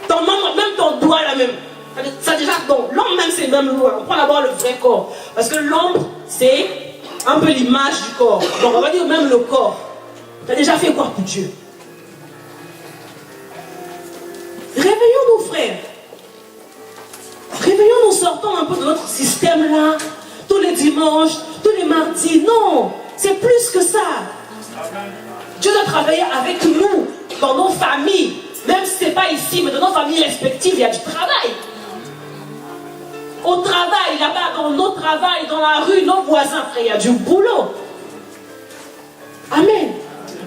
Ton ombre, même ton doigt là même. Ça déjà, donc l'ombre même c'est même loin. On prend d'abord le vrai corps. Parce que l'ombre, c'est un peu l'image du corps. Donc on va dire même le corps. T'as déjà fait quoi pour Dieu? Réveillons-nous, frères. Réveillons-nous, sortons un peu de notre système là. Tous les dimanches, tous les mardis. Non, c'est plus que ça. Dieu doit travailler avec nous, dans nos familles. Même si ce n'est pas ici, mais dans nos familles respectives, il y a du travail. Au travail, là-bas, dans nos travails, dans la rue, nos voisins, frère, il y a du boulot. Amen.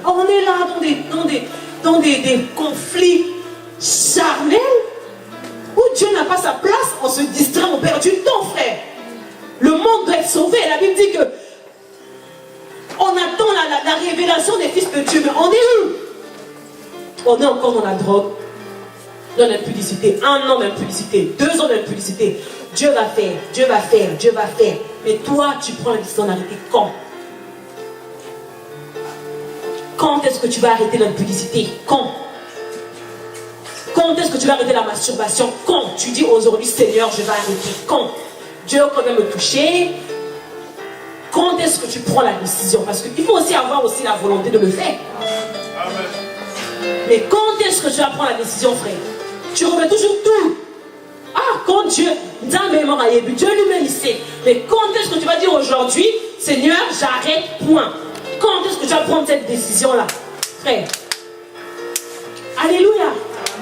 On est là dans des conflits charnels où Dieu n'a pas sa place, on se distrait, on perd du temps, frère. Le monde doit être sauvé. La Bible dit que on attend la révélation des fils de Dieu, mais on est où? On est encore dans la drogue, dans l'impudicité. 1 an d'impudicité, 2 ans d'impudicité. Dieu va faire, Dieu va faire, Dieu va faire. Mais toi, tu prends la décision d'arrêter quand? Quand est-ce que tu vas arrêter l'impudicité? Quand? Quand est-ce que tu vas arrêter la masturbation? Quand? Tu dis aujourd'hui, Seigneur, je vais arrêter. Quand? Dieu va quand même me toucher. Quand est-ce que tu prends la décision? Parce qu'il faut aussi avoir aussi la volonté de le faire. Amen. Mais quand est-ce que tu vas prendre la décision, frère? Tu remets toujours tout. Ah, quand Dieu, Dieu lui-même il sait. Mais quand est-ce que tu vas dire aujourd'hui, Seigneur, j'arrête, point? Quand est-ce que tu vas prendre cette décision-là, frère? Alléluia.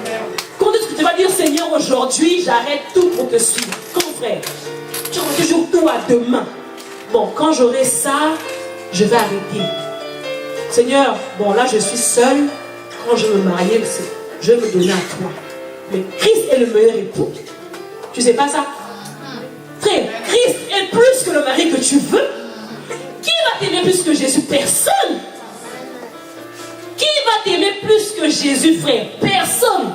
Amen. Quand est-ce que tu vas dire, Seigneur, aujourd'hui, j'arrête tout pour te suivre? Quand, frère? Tu remets toujours tout à demain. Bon, quand j'aurai ça, je vais arrêter. Seigneur, bon, là, je suis seule. Quand je me marier, je vais me donner à toi. Mais Christ est le meilleur époux. Tu sais pas ça? Frère, Christ est plus que le mari que tu veux. Qui va t'aimer plus que Jésus? Personne. Qui va t'aimer plus que Jésus, frère? Personne.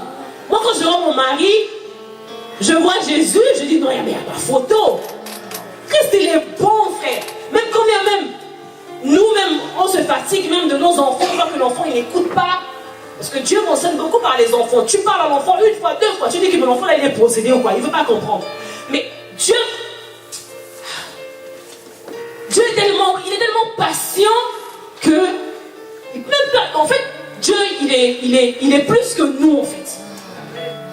Moi, quand je vois mon mari, je vois Jésus, je dis non, mais il n'y a pas photo. Christ, il est bon, frère. Même quand même, nous-mêmes, on se fatigue même de nos enfants, on voit que l'enfant, il n'écoute pas. Parce que Dieu m'enseigne beaucoup par les enfants. Tu parles à l'enfant 1 fois, 2 fois, tu dis que mon enfant, là, il est possédé ou quoi, il ne veut pas comprendre. Mais Dieu est tellement patient que, même pas, en fait, Dieu, il est plus que nous, en fait.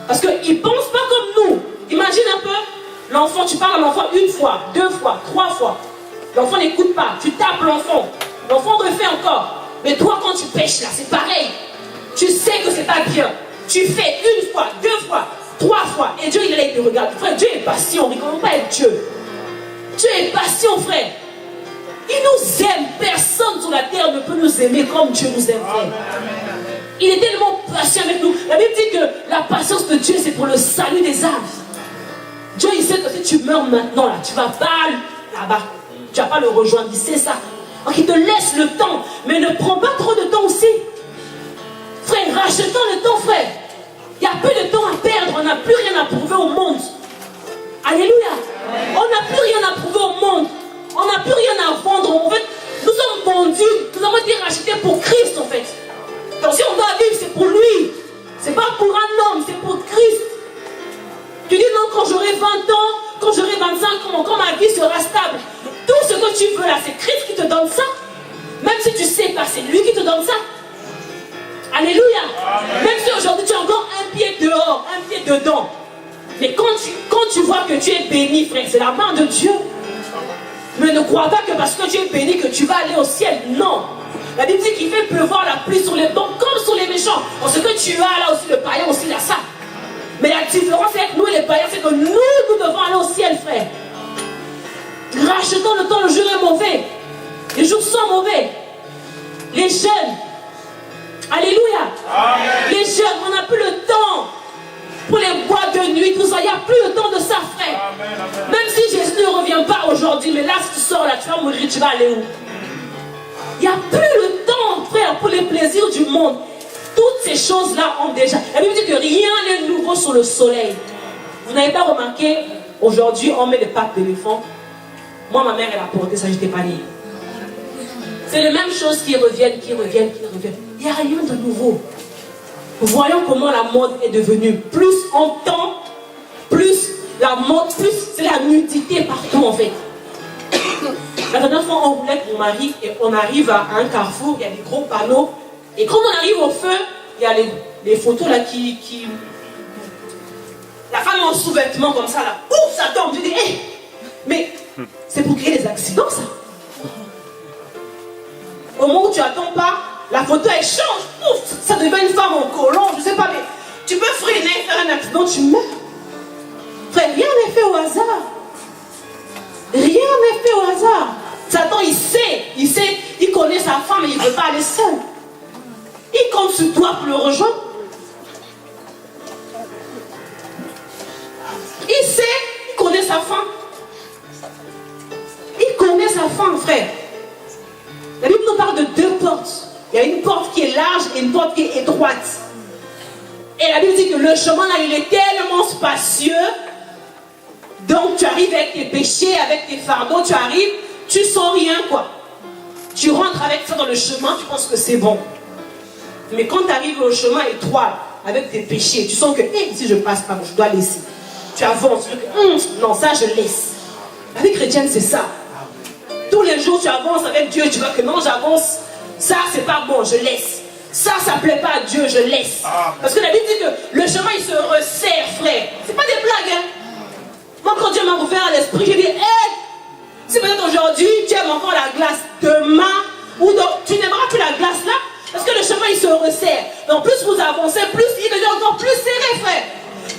Parce qu'il ne pense pas comme nous. Imagine un peu, l'enfant, tu parles à l'enfant 1 fois, 2 fois, 3 fois. L'enfant n'écoute pas, tu tapes l'enfant. L'enfant refait encore. Mais toi, quand tu pêches là, c'est pareil. Tu sais que c'est pas bien. Tu fais 1 fois, 2 fois, 3 fois. Et Dieu, il est là, il te regarde. Frère, Dieu est patient. On ne peut pas être Dieu. Dieu est patient, frère. Il nous aime. Personne sur la terre ne peut nous aimer comme Dieu nous aime, frère. Il est tellement patient avec nous. La Bible dit que la patience de Dieu, c'est pour le salut des âmes. Dieu, il sait que si tu meurs maintenant, là, tu vas pas là-bas. Tu ne vas pas le rejoindre. Il sait ça. Donc, il te laisse le temps. Mais ne prends pas trop de temps aussi. Frère, rachetons le temps, frère. Il n'y a plus de temps à perdre. On n'a plus rien à prouver au monde. Alléluia. On n'a plus rien à prouver au monde. On n'a plus rien à vendre. En fait, nous sommes vendus. Nous avons été rachetés pour Christ, en fait. Donc si on doit vivre, c'est pour lui. C'est pas pour un homme, c'est pour Christ. Tu dis non, quand j'aurai 20 ans, quand j'aurai 25 ans, quand ma vie sera stable. Tout ce que tu veux là, c'est Christ qui te donne ça. Même si tu sais pas, c'est lui qui te donne ça. Alléluia. Amen. Même si aujourd'hui tu as encore un pied dehors, un pied dedans. Mais quand tu vois que tu es béni, frère, c'est la main de Dieu. Mais ne crois pas que parce que tu es béni que tu vas aller au ciel. Non. La Bible dit qu'il fait pleuvoir la pluie sur les bons comme sur les méchants. En ce que tu as là aussi, le païen aussi, il a ça. Mais la différence avec nous et les païens, c'est que nous devons aller au ciel, frère. Rachetons le temps, le jour est mauvais. Les jours sont mauvais. Les jeunes. Alléluia. Amen. Les jeunes, on n'a plus le temps pour les boîtes de nuit, tout ça. Il n'y a plus le temps de ça, frère. Amen, amen. Même si Jésus ne revient pas aujourd'hui, mais là, si tu sors là, tu vas mourir, tu vas aller où? Il n'y a plus le temps, frère, pour les plaisirs du monde. Toutes ces choses-là ont déjà... La Bible dit que rien n'est nouveau sur le soleil. Vous n'avez pas remarqué, aujourd'hui, on met des pattes d'éléphant. Moi, ma mère, elle a porté ça, je n'étais pas née. C'est les mêmes choses qui reviennent. Il n'y a rien de nouveau. Voyons comment la mode est devenue. Plus on tend, plus la mode, plus c'est la nudité partout, en fait. La dernière fois, on roulait avec mon mari et on arrive à un carrefour, il y a des gros panneaux. Et quand on arrive au feu, il y a les photos là qui... La femme en sous-vêtements comme ça là, ouf, ça tombe. Je dis, hé, mais c'est pour créer des accidents ça. Au moment où tu n'attends pas, la photo elle change, ouf, ça devient une femme en collant, je sais pas, mais tu peux freiner, faire un accident, tu meurs. Frère, rien n'est fait au hasard. sa femme et il ne veut pas aller seul. Il compte sur toi pour le rejoindre. Il sait, il connaît sa femme. Il connaît sa femme, frère. La Bible nous parle de deux portes. Il y a une porte qui est large et une porte qui est étroite. Et la Bible dit que le chemin là, il est tellement spacieux. Donc tu arrives avec tes péchés, avec tes fardeaux, tu arrives, tu sens rien quoi. Tu rentres avec ça dans le chemin, tu penses que c'est bon. Mais quand tu arrives au chemin étroit, avec tes péchés, tu sens que si je passe pas, je dois laisser. Tu avances, tu dis que non, ça je laisse. La vie chrétienne c'est ça. Tous les jours tu avances avec Dieu, tu vois que non, j'avance, ça c'est pas bon, je laisse. Ça plaît pas à Dieu, je laisse. Parce que la Bible dit que le chemin il se resserre, frère. C'est pas des blagues, hein. Moi quand Dieu m'a ouvert à l'esprit, j'ai dit, si peut-être aujourd'hui tu aimes encore la glace, demain, ou donc, tu n'aimeras plus la glace là, parce que le chemin il se resserre. Donc plus vous avancez, plus il devient encore plus serré, frère.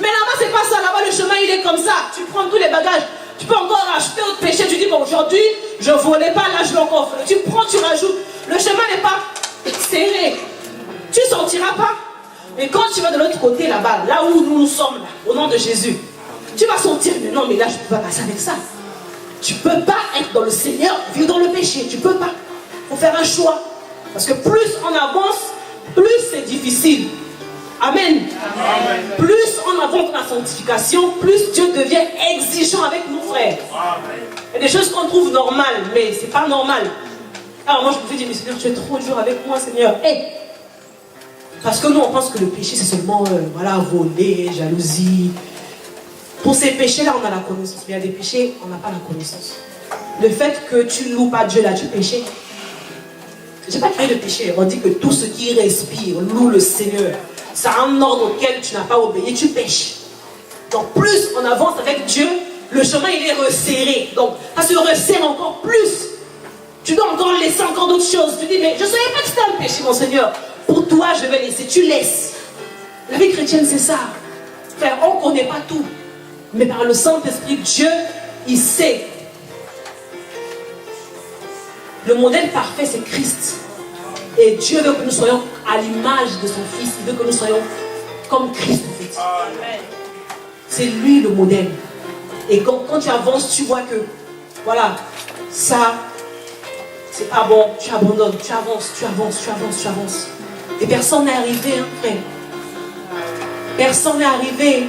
Mais là-bas c'est pas ça, là-bas le chemin il est comme ça. Tu prends tous les bagages, tu peux encore rajouter autre péché, tu dis bon aujourd'hui je volais pas, là je vais encore faire. Tu prends, tu rajoutes. Le chemin n'est pas serré. Tu ne sortiras pas. Mais quand tu vas de l'autre côté là-bas, là où nous sommes, là, au nom de Jésus, tu vas sentir, mais non, mais là je ne peux pas passer avec ça. Tu ne peux pas être dans le Seigneur, vivre dans le péché. Tu ne peux pas. Il faut faire un choix. Parce que plus on avance, plus c'est difficile. Amen. Amen. Plus on avance dans la sanctification, plus Dieu devient exigeant avec nous, frères. Amen. Il y a des choses qu'on trouve normales, mais ce n'est pas normal. Alors moi je me suis dit, mais Seigneur, tu es trop dur avec moi, Seigneur. Parce que nous on pense que le péché c'est seulement voilà, voler, jalousie. Pour ces péchés-là, on a la connaissance. Mais il y a des péchés, on n'a pas la connaissance. Le fait que tu ne loues pas Dieu là, tu péché. Je n'ai pas créé de péché. On dit que tout ce qui respire loue le Seigneur. C'est un ordre auquel tu n'as pas obéi, tu pêches. Donc plus on avance avec Dieu, le chemin il est resserré. Donc ça se resserre encore plus. Tu dois encore laisser encore d'autres choses. Tu dis, mais je ne savais pas que c'était un péché, mon Seigneur. Pour toi, je vais laisser. Tu laisses. La vie chrétienne, c'est ça. Frère, on ne connaît pas tout. Mais par le Saint-Esprit, Dieu, il sait. Le modèle parfait, c'est Christ. Et Dieu veut que nous soyons à l'image de son Fils. Il veut que nous soyons comme Christ, en fait. C'est lui le modèle. Et quand tu avances, tu vois que, voilà, ça, c'est pas bon. Tu abandonnes, tu avances, tu avances, tu avances, tu avances. Et personne n'est arrivé, hein, frère. Personne n'est arrivé.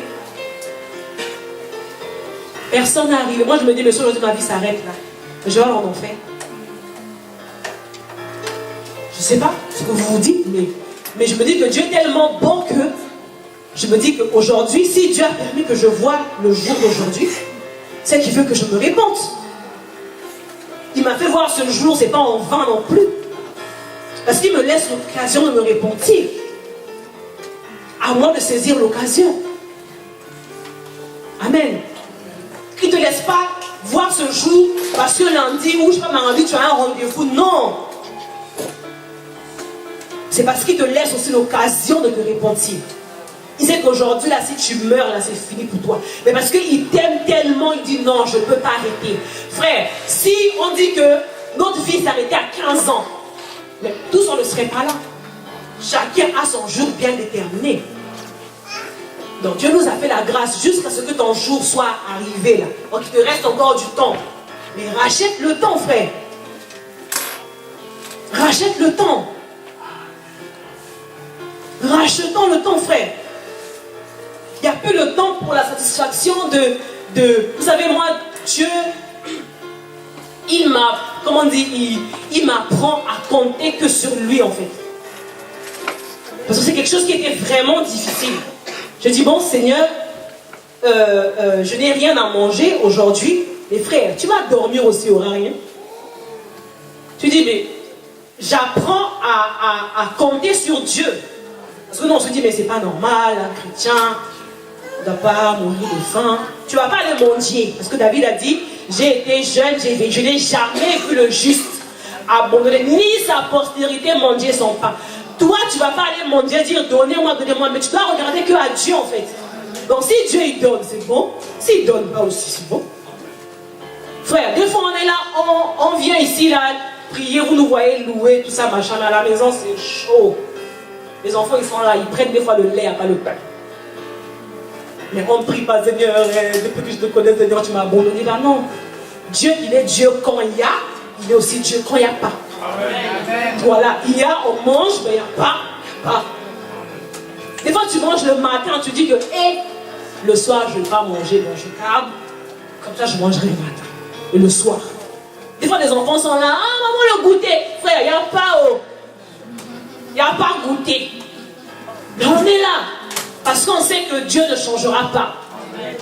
Personne n'est arrivé. Moi, je me dis, mais aujourd'hui, ma vie s'arrête là. Je vais aller en enfer. Je ne sais pas ce que vous vous dites, mais je me dis que Dieu est tellement bon que je me dis qu'aujourd'hui, si Dieu a permis que je voie le jour d'aujourd'hui, c'est qu'il veut que je me répande. Il m'a fait voir ce jour, c'est pas en vain non plus. Parce qu'il me laisse l'occasion de me repentir. À moi de saisir l'occasion. Amen. Il ne te laisse pas voir ce jour parce que lundi ou je sais pas, mardi, tu as un rendez-vous. Non. C'est parce qu'il te laisse aussi l'occasion de te repentir. Il sait qu'aujourd'hui, là, si tu meurs, là, c'est fini pour toi. Mais parce qu'il t'aime tellement, il dit non, je ne peux pas arrêter. Frère, si on dit que notre vie s'arrêtait à 15 ans, mais tous on ne serait pas là. Chacun a son jour bien déterminé. Donc Dieu nous a fait la grâce jusqu'à ce que ton jour soit arrivé là. Donc il te reste encore du temps. Mais rachète le temps, frère. Rachète le temps. Rachetons le temps, frère. Il n'y a plus le temps pour la satisfaction de vous savez, moi, Dieu, il m'a, comment on dit, il m'apprend à compter que sur lui, en fait. Parce que c'est quelque chose qui était vraiment difficile. Je dis, bon, Seigneur, je n'ai rien à manger aujourd'hui. Mais frère, tu vas dormir aussi, il n'y aura rien. Tu dis, mais j'apprends à compter sur Dieu. Parce que nous, on se dit, mais c'est pas normal, un chrétien ne doit pas mourir de faim. Tu ne vas pas aller mendier. Parce que David a dit, j'ai été jeune, je n'ai jamais vu le juste abandonner, ni sa postérité mendier son pain. Toi, tu ne vas pas aller mendier, dire, donnez-moi, mais tu dois regarder que à Dieu, en fait. Donc, si Dieu, il donne, c'est bon. S'il ne donne pas aussi, c'est bon. Frère, des fois, on est là, on vient ici, là, prier, vous nous voyez louer, tout ça, machin, à la maison, c'est chaud. Les enfants, ils sont là, ils prennent des fois le lait, pas le pain. Mais on ne prie pas, Seigneur, depuis que je te connais, Seigneur, tu m'as abandonné. Là, non. Dieu, il est Dieu quand il y a, il est aussi Dieu quand il n'y a pas. Amen. Voilà, il y a, on mange, mais il n'y a pas. Des fois, tu manges le matin, tu dis que, le soir, je ne vais pas manger, bon, je garde. Comme ça, je mangerai le matin. Et le soir. Des fois, les enfants sont là, ah, maman, le goûter. Frère, il n'y a pas, il n'y a pas goûter. Mais on est là. Parce qu'on sait que Dieu ne changera pas. Amen.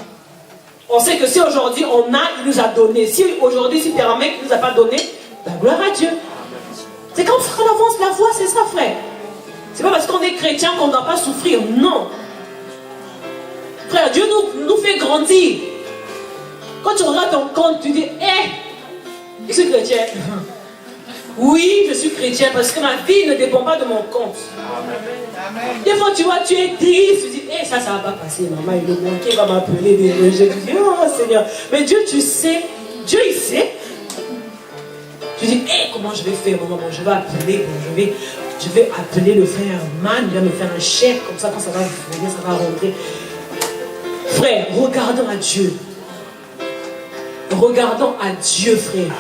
On sait que si aujourd'hui on a, il nous a donné. Si aujourd'hui, si Père mec ne nous a pas donné, ben, gloire à Dieu. C'est quand on avance la foi, c'est ça, frère. C'est pas parce qu'on est chrétien qu'on ne doit pas souffrir. Non. Frère, Dieu nous fait grandir. Quand tu regardes ton compte, tu dis, je suis chrétien. Oui, je suis chrétien parce que ma vie ne dépend pas de mon compte. Amen. Des fois, tu vois, tu es triste, tu dis, ça ne va pas passer, maman, il est manqué, il va m'appeler. Je dis, oh Seigneur. Mais Dieu, tu sais, Dieu, il sait. Tu dis, comment je vais faire, maman, bon, je vais appeler, bon, je vais appeler le frère Man, il va me faire un chèque, comme ça, quand ça va venir, ça va rentrer. Frère, regardons à Dieu. Regardons à Dieu, frère.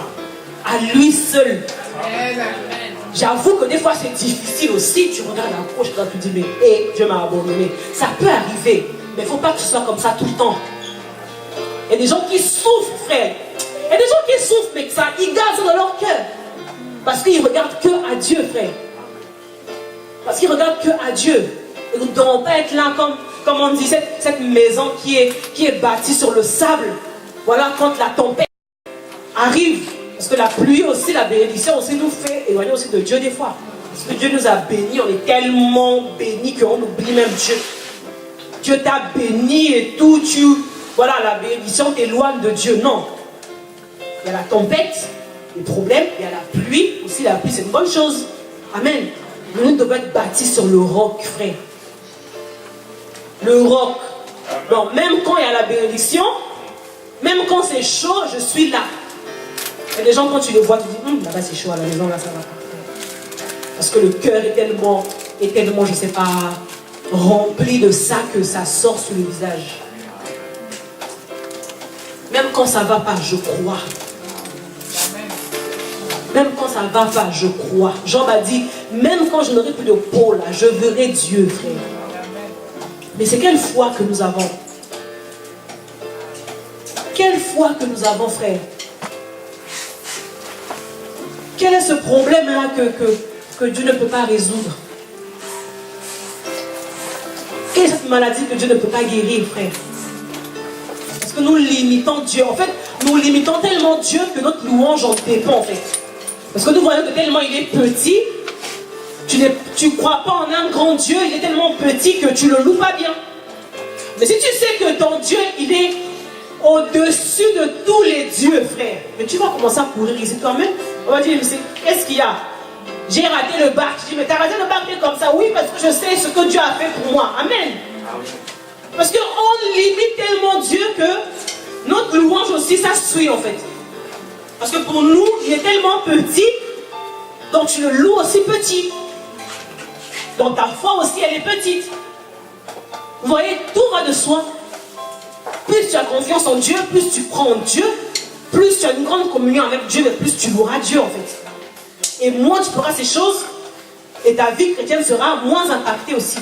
À lui seul. J'avoue que des fois c'est difficile aussi. Tu regardes la gauche, tu te dis, mais Dieu m'a abandonné. Ça peut arriver, mais il ne faut pas que ce soit comme ça tout le temps. Il y a des gens qui souffrent, frère. Il y a des gens qui souffrent, mais que ça, ils gardent ça dans leur cœur. Parce qu'ils ne regardent que à Dieu, frère. Parce qu'ils ne regardent que à Dieu. Et nous ne devons pas être là comme on dit, cette maison qui est bâtie sur le sable. Voilà, quand la tempête arrive. Parce que la pluie aussi, la bénédiction aussi nous fait éloigner aussi de Dieu des fois. Parce que Dieu nous a bénis, on est tellement bénis qu'on oublie même Dieu. Dieu t'a béni et tout, voilà, la bénédiction t'éloigne de Dieu. Non. Il y a la tempête, les problèmes, il y a la pluie. Aussi la pluie, c'est une bonne chose. Amen. Mais nous devons être bâtis sur le roc, frère. Le roc. Donc, même quand il y a la bénédiction, même quand c'est chaud, je suis là. Et les gens, quand tu les vois, tu dis, là-bas c'est chaud à la maison, là ça va pas. Parce que le cœur est tellement, je ne sais pas, rempli de ça que ça sort sur le visage. Même quand ça ne va pas, je crois. Même quand ça ne va pas, je crois. Jean m'a dit, même quand je n'aurai plus de peau là, je verrai Dieu, frère. Mais c'est quelle foi que nous avons? Quelle foi que nous avons, frère? Quel est ce problème-là que Dieu ne peut pas résoudre? Quelle est cette maladie que Dieu ne peut pas guérir, frère? Parce que nous limitons Dieu. En fait, nous limitons tellement Dieu que notre louange en dépend, en fait. Parce que nous voyons que tellement il est petit, tu ne crois pas en un grand Dieu, il est tellement petit que tu ne le loues pas bien. Mais si tu sais que ton Dieu, il est au-dessus de tous les dieux, frère, mais tu vas commencer à courir ici toi-même. On va dire, qu'est-ce qu'il y a? J'ai raté le bac. Je dis, mais tu as raté le bac comme ça? Oui, parce que je sais ce que Dieu a fait pour moi. Amen. Parce qu'on limite tellement Dieu que notre louange aussi, ça suit en fait. Parce que pour nous, il est tellement petit, donc tu le loues aussi petit. Donc ta foi aussi, elle est petite. Vous voyez, tout va de soi. Plus tu as confiance en Dieu, plus tu crois en Dieu, plus tu as une grande communion avec Dieu, mais plus tu loueras Dieu en fait. Et moins tu feras ces choses, et ta vie chrétienne sera moins impactée aussi.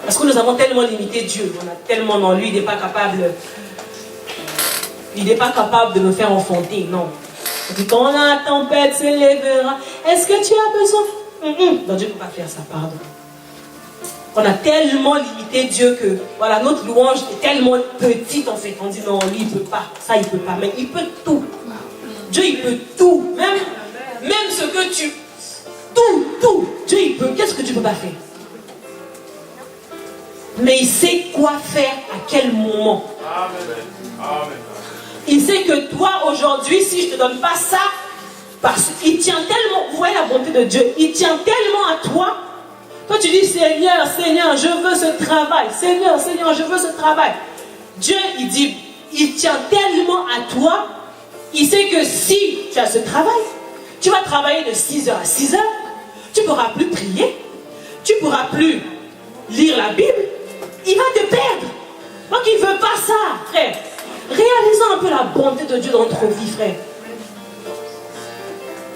Parce que nous avons tellement limité Dieu, on a tellement dans lui, il n'est pas capable de me faire enfanter, non. On dit, quand la tempête se lèvera, est-ce que tu as besoin? Non, Dieu ne peut pas faire ça, pardon. On a tellement limité Dieu que, voilà, notre louange est tellement petite en fait. On dit non, lui il ne peut pas, ça il ne peut pas, mais il peut tout. Dieu il peut tout, même ce que tu... Tout, Dieu il peut, qu'est-ce que tu ne peux pas faire? Mais il sait quoi faire à quel moment. Amen. Il sait que toi aujourd'hui, si je ne te donne pas ça, parce qu'il tient tellement, vous voyez la bonté de Dieu, il tient tellement à toi. Toi tu dis, Seigneur, je veux ce travail. Seigneur, je veux ce travail. Dieu, il dit, il tient tellement à toi Il sait que si tu as ce travail, tu vas travailler de 6h à 6h, tu ne pourras plus prier, tu ne pourras plus lire la Bible, il va te perdre. Donc il ne veut pas ça, frère. Réalisons un peu la bonté de Dieu dans notre vie, frère.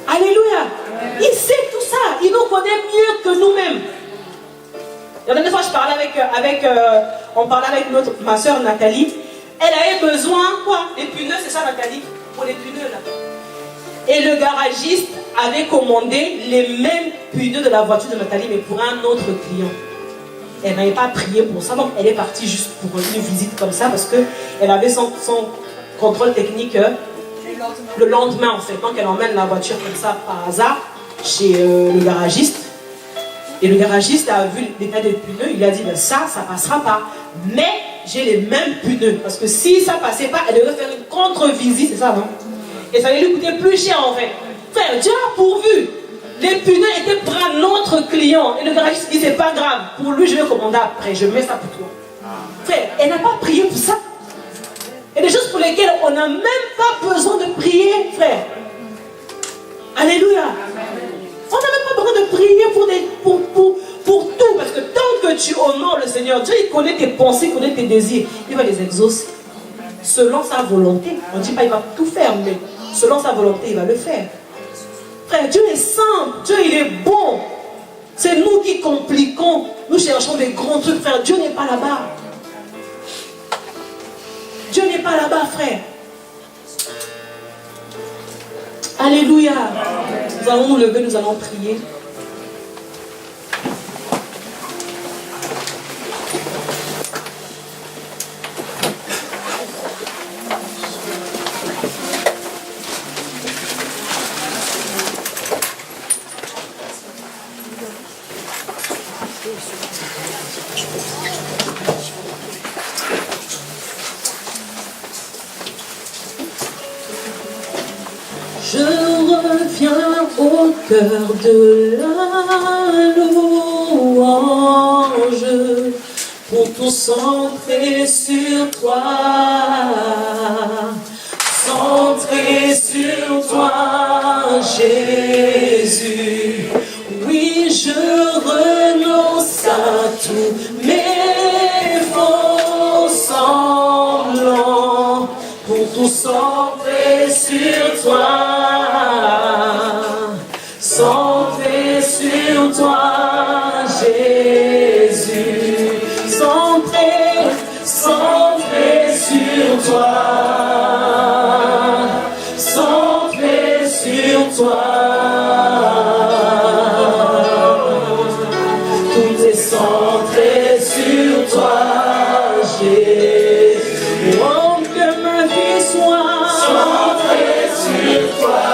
Alléluia. Il sait tout ça. Il nous connaît mieux que nous-mêmes. La dernière fois, je parlais on parlait avec ma soeur Nathalie. Elle avait besoin, quoi? Les pneus, c'est ça Nathalie? Pour les pneus là. Et le garagiste avait commandé les mêmes pneus de la voiture de Nathalie, mais pour un autre client. Elle n'avait pas prié pour ça, donc elle est partie juste pour une visite comme ça, parce qu'elle avait son contrôle technique le lendemain en fait. Donc elle emmène la voiture comme ça par hasard chez le garagiste. Et le garagiste a vu l'état des pneus, il a dit ben ça passera pas. Mais j'ai les mêmes pneus. Parce que si ça passait pas, elle devait faire une contre-visite, c'est ça non? Et ça allait lui coûter plus cher en fait. Frère, Dieu a pourvu. Les pneus étaient pour un autre client. Et le garagiste dit c'est pas grave. Pour lui, je vais commander après. Je mets ça pour toi. Frère, elle n'a pas prié pour ça. Il y a des choses pour lesquelles on n'a même pas besoin de prier, frère. Alléluia. On n'a même pas besoin de prier pour tout. Parce que tant que tu honores le Seigneur, Dieu il connaît tes pensées, il connaît tes désirs. Il va les exaucer. Selon sa volonté. On ne dit pas qu'il va tout faire, mais selon sa volonté, il va le faire. Frère, Dieu est simple. Dieu, il est bon. C'est nous qui compliquons. Nous cherchons des grands trucs, frère. Dieu n'est pas là-bas. Dieu n'est pas là-bas, frère. Alléluia. Nous allons nous lever, nous allons prier. Je reviens au cœur de la louange pour tout centrer sur toi, centrer sur toi, Jésus. Oui, je renonce à tous mes faux semblants pour tout centrer sur toi. Centré sur toi, Jésus. Centré sur toi. Centré sur toi. Tout est centré sur toi, Jésus. Oh, que ma vie soit centrée sur toi.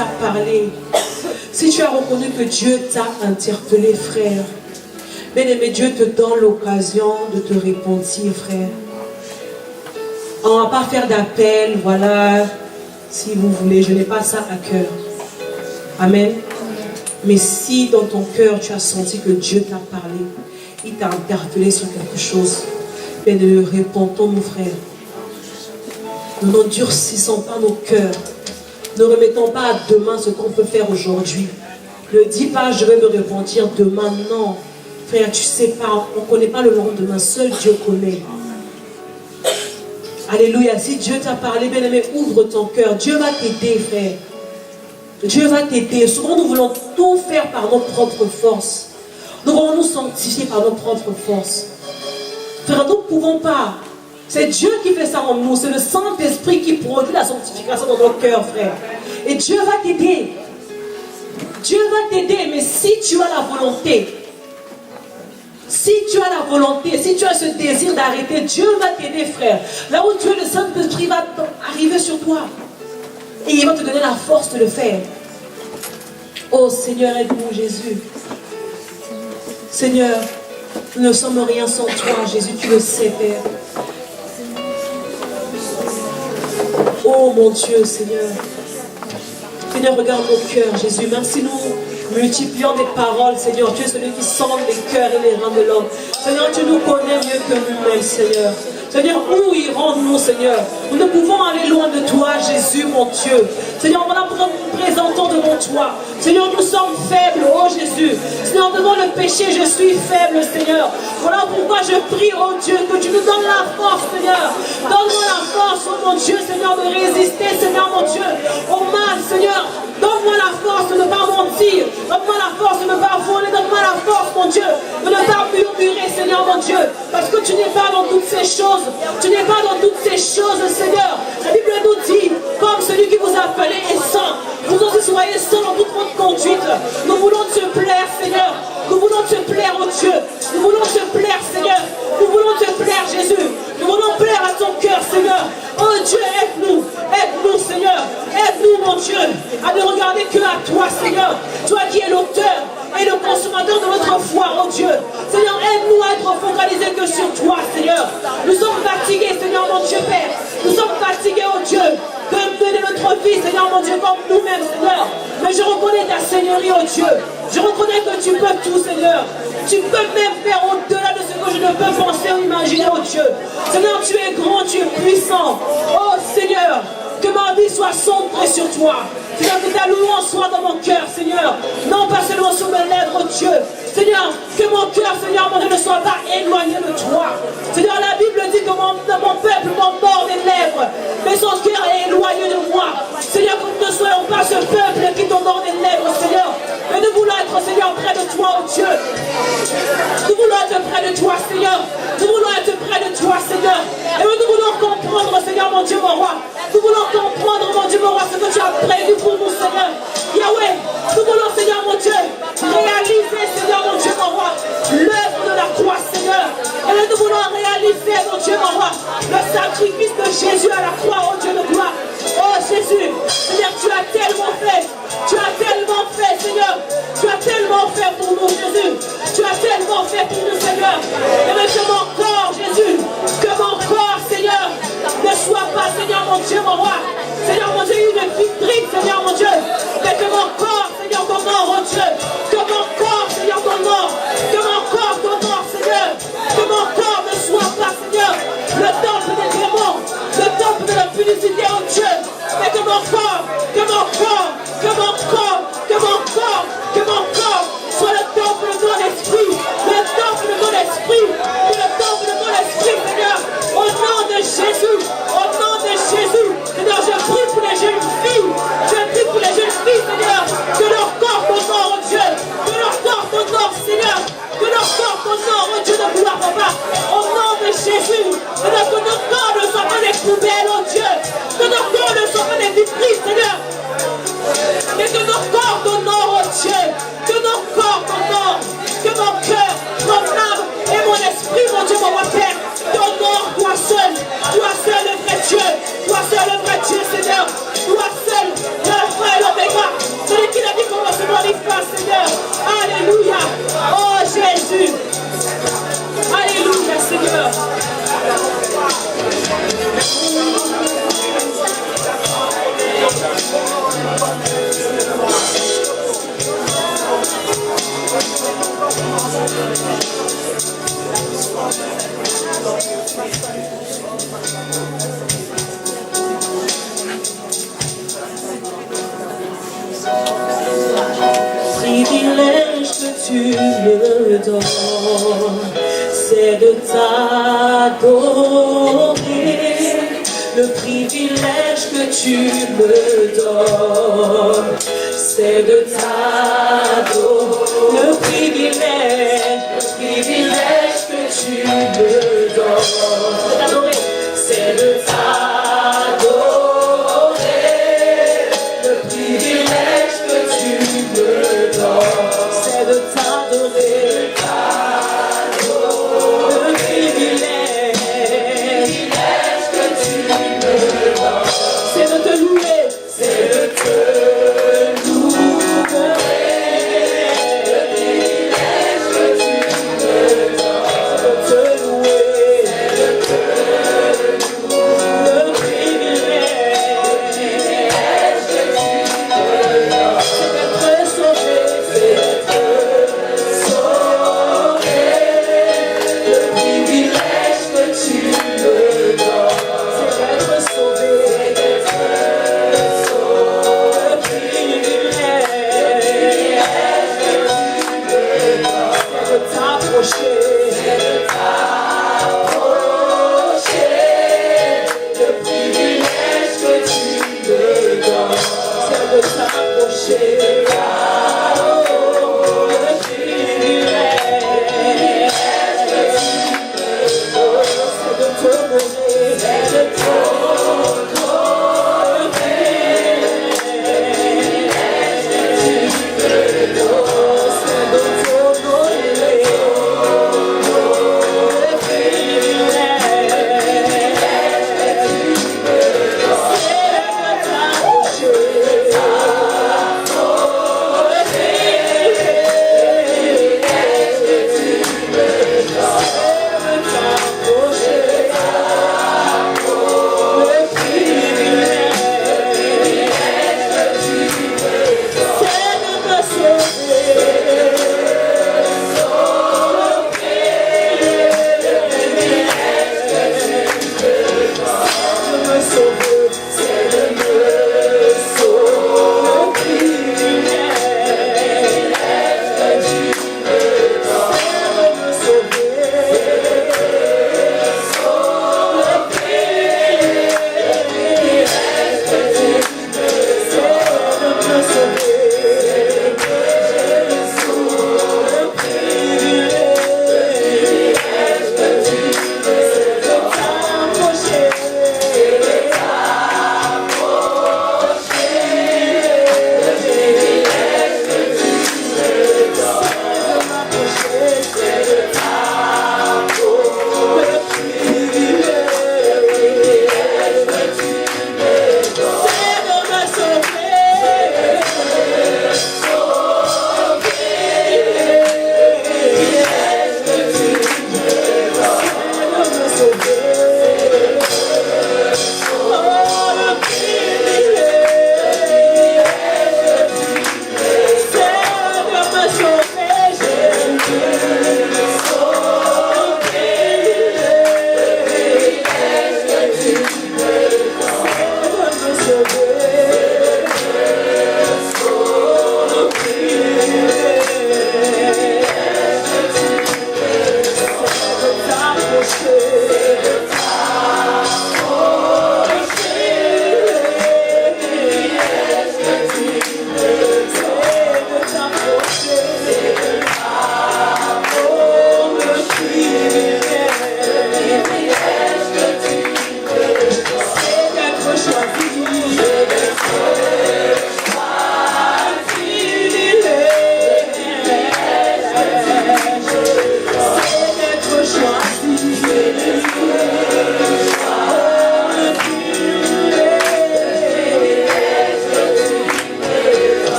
t'a parlé, si tu as reconnu que Dieu t'a interpellé, frère, bien-aimé, Dieu te donne l'occasion de te repentir, frère. On ne va pas faire d'appel, voilà, si vous voulez, je n'ai pas ça à cœur. Amen. Mais si dans ton cœur tu as senti que Dieu t'a parlé, il t'a interpellé sur quelque chose, mais ne répondons, mon frère. Ne n'endurcissons pas nos cœurs. Ne remettons pas à demain ce qu'on peut faire aujourd'hui. Ne dis pas je vais me repentir demain. Non. Frère, tu sais pas, on ne connaît pas le lendemain. Seul Dieu connaît. Alléluia. Si Dieu t'a parlé, bien aimé, ouvre ton cœur. Dieu va t'aider, frère. Dieu va t'aider. Souvent, nous voulons tout faire par nos propres forces. Nous voulons nous sanctifier par nos propres forces. Frère, nous ne pouvons pas. C'est Dieu qui fait ça en nous. C'est le Saint-Esprit qui produit la sanctification dans nos cœurs, frère. Et Dieu va t'aider. Dieu va t'aider. Mais si tu as la volonté, si tu as la volonté, si tu as ce désir d'arrêter, Dieu va t'aider, frère. Là où tu es, le Saint-Esprit va arriver sur toi. Et il va te donner la force de le faire. Oh Seigneur, aide-nous, Jésus. Seigneur, nous ne sommes rien sans toi, Jésus, tu le sais, Père. Oh mon Dieu, Seigneur. Seigneur, regarde nos cœurs, Jésus. Même si nous multiplions des paroles, Seigneur, tu es celui qui sonde les cœurs et les reins de l'homme. Seigneur, tu nous connais mieux que nous-mêmes, Seigneur. Seigneur, où irons-nous, Seigneur? Nous ne pouvons aller loin de toi, Jésus, mon Dieu. Seigneur, voilà pourquoi nous nous présentons devant toi. Seigneur, nous sommes faibles, oh Jésus. Seigneur, devant le péché, je suis faible, Seigneur. Voilà pourquoi je prie, oh Dieu, que tu nous donnes la force, Seigneur. Donne-moi la force, oh mon Dieu, Seigneur, de résister, Seigneur, mon Dieu, au mal, Seigneur. Donne-moi la force de ne pas mentir. Donne-moi la force de ne pas voler. Donne-moi la force, mon Dieu, de ne pas murmurer, Seigneur, mon Dieu. Parce que tu n'es pas dans toutes ces choses. Tu n'es pas dans toutes ces choses, Seigneur. La Bible nous dit, comme celui qui vous a appelé est saint, vous aussi soyez saints dans toute votre conduite. Nous voulons te plaire, Seigneur. Nous voulons te plaire, oh Dieu. Nous voulons te plaire, Seigneur. Nous voulons te plaire, Jésus. Nous voulons plaire à ton cœur, Seigneur. Oh Dieu, aide-nous. Aide-nous, Seigneur. Aide-nous, mon Dieu, à ne regarder que à toi, Seigneur. Toi qui es l'auteur et le consommateur de notre foi, oh Dieu. Seigneur, aide-nous à être focalisés que sur toi, Seigneur. Nous sommes fatigués, Seigneur, mon Dieu, Père. Nous sommes fatigués, oh Dieu, de mener notre vie, Seigneur, mon Dieu, comme nous-mêmes, Seigneur. Mais je reconnais ta Seigneurie, oh Dieu. Je reconnais que tu peux tout, Seigneur. Tu peux même faire au-delà de ce que je ne peux penser ou imaginer, oh Dieu. Seigneur, tu es grand, tu es puissant. Oh Seigneur, que ma vie soit centrée sur toi. Seigneur, que ta louange soit dans mon cœur, Seigneur. Non pas seulement sur mes lèvres, oh Dieu. Seigneur, que mon cœur, Seigneur, mon Dieu, ne soit pas éloigné de toi. Seigneur, la Bible dit que mon peuple m'endort des lèvres, mais son cœur est éloigné de moi. Seigneur, que nous ne soyons pas ce peuple qui t'endort des lèvres, Seigneur. Mais nous voulons être, Seigneur, près de toi, oh Dieu. Nous voulons être près de toi, Seigneur. Nous voulons être près de toi, Seigneur. Et nous voulons comprendre, Seigneur, mon Dieu, mon roi. Nous voulons comprendre, mon Dieu, mon roi, ce que tu as prévu pour nous, Seigneur. Yahweh, nous voulons, Seigneur, mon Dieu, réaliser, Seigneur, mon Dieu, mon roi, l'œuvre de la croix, Seigneur. Et nous voulons réaliser, mon Dieu, mon roi, le sacrifice de Jésus à la croix, oh Dieu de gloire. Oh Jésus, Seigneur, tu as tellement fait. Tu as tellement fait, Seigneur. Tu as tellement fait pour nous, Jésus. Tu as tellement fait pour nous, Seigneur. Et mais que mon corps, Jésus, que mon corps, Seigneur, ne soit pas, Seigneur, mon Dieu, mon roi. Seigneur, mon Dieu, une vitrine, Seigneur, mon Dieu. Mais que mon corps, Seigneur, t'honore, oh Dieu. Que mon corps, Seigneur, t'honore. Que mon corps t'honore, Seigneur. Que mon corps ne soit pas, Seigneur, le temple des démons, le temple de la publicité, oh Dieu. Mais que mon corps, que mon corps, que mon corps, que mon corps, que mon corps soit le temple de ton esprit, le temple de ton esprit, le temple de ton esprit, Seigneur. Au nom de Jésus, au nom de Jésus, Seigneur, je prie pour les jeunes filles, je prie pour les jeunes filles, Seigneur, que leur corps t'honore, oh Dieu, que leur corps t'honore, Seigneur, que leur corps t'honore, oh Dieu de gloire, papa, au nom de Jésus, Seigneur, que nos corps ne soient pas des poubelles, oh Dieu, que nos corps ne soient pas des vitrines, privilège que tu me donnes, c'est de t'adorer. Le privilège que tu me donnes, c'est de t'adorer. Le privilège que tu me donnes, c'est de t'adorer. Le privilège que tu me donnes, c'est de t'adorer. Le privilège que tu me donnes, c'est de te louer, c'est de te louer. Le privilège que tu me donnes, c'est de te louer, c'est de te louer. Le privilège que tu me donnes, c'est d'être sauvé, c'est d'être sauvé. Le privilège que tu me donnes, c'est d'être sauvé, c'est d'être sauvé. Le privilège que tu me donnes, c'est de t'approcher, c'est de t'approcher. Le privilège que tu me donnes, c'est de t'approcher. Le privilège que tu me donnes, c'est de te donner, c'est de te donner. Le privilège que tu me donnes, c'est de te donner. Le privilège que tu me donnes, c'est de t'approcher. C'est de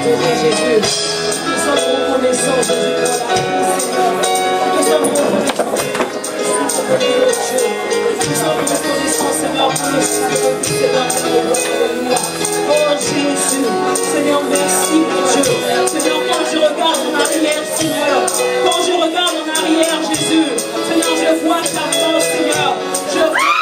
t'adorer, Jésus. Nous sommes reconnaissants, Jésus, pour la vie, Seigneur. Nous sommes reconnaissants, Seigneur, pour le Dieu. Nous sommes reconnaissants, Seigneur, pour le salut, Seigneur, pour le Alléluia. Oh Jésus, Seigneur, merci, mon Dieu. Seigneur, quand je regarde en arrière, Seigneur, quand je regarde en arrière, Jésus, Seigneur, je vois ta main, Seigneur. Je vois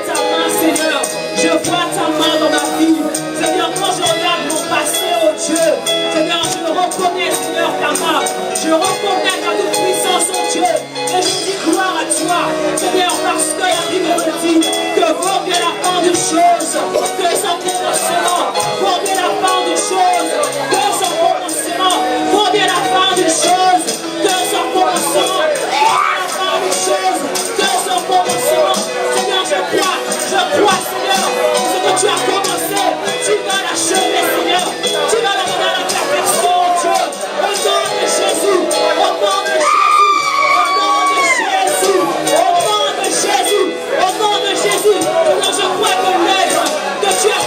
ta main, Seigneur. Je vois ta main dans ma vie. Seigneur, quand je regarde mon passé, oh Dieu, Seigneur, je reconnais, Seigneur, ta main. Je reconnais ta toute-puissance, oh Dieu. Et je dis gloire à toi, Seigneur, parce que la Bible me dit que vaut bien la fin des choses, que son commencement, vaut bien la fin des choses, que son commencement, vaut bien la fin des choses, que son commencement, vaut bien la fin des choses, que son commencement. Seigneur, je crois, Seigneur, ce que tu as commencé, tu vas l'achever, Seigneur, tu vas la mener à la perfection, Dieu, au nom de Jésus, au nom de Jésus, au nom de Jésus, au nom de Jésus, au nom de Jésus. Seigneur, je crois que l'œuvre que tu as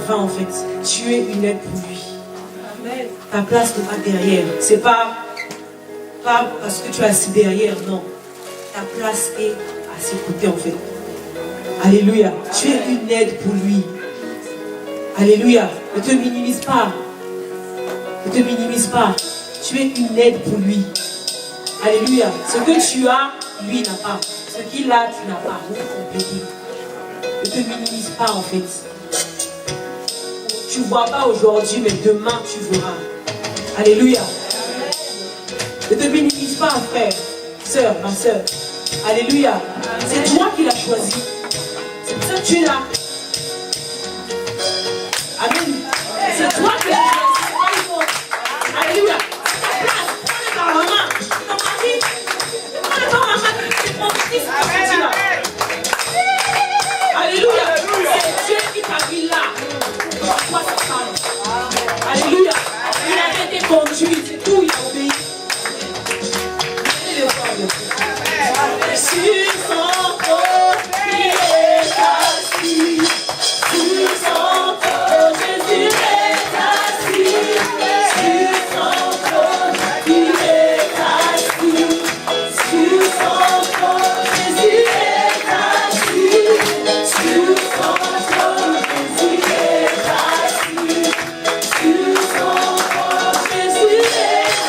enfin en fait. Tu es une aide pour lui. Ta place n'est pas derrière. C'est pas parce que tu es assis derrière, non. Ta place est à ses côtés en fait. Alléluia. Tu es une aide pour lui. Alléluia. Ne te minimise pas. Ne te minimise pas. Tu es une aide pour lui. Alléluia. Ce que tu as, lui n'a pas. Ce qu'il a, tu n'as pas. Vous complétez. Ne te minimise pas en fait. Tu ne vois pas aujourd'hui, mais demain tu verras. Alléluia. Ne te minimise pas, frère, sœur, ma sœur. Alléluia. C'est toi qui l'as choisi. C'est pour ça que tu es là. Amen. C'est toi qui l'as choisi. Alléluia. Ta place, prends-le par la main. Ton mari, prends-le par la main. C'est mon fils, là. Alléluia. C'est Dieu qui t'a mis là. Pourquoi ça parle? Alléluia. Il a été conduit, c'est tout, il a obéi. Sur son corps, il est assis. Sur son corps, Jésus est assis. Sur son corps, il est assis. Sur son corps, Jésus est assis. Sur son corps, Jésus est assis. Sur son corps, Jésus est assis.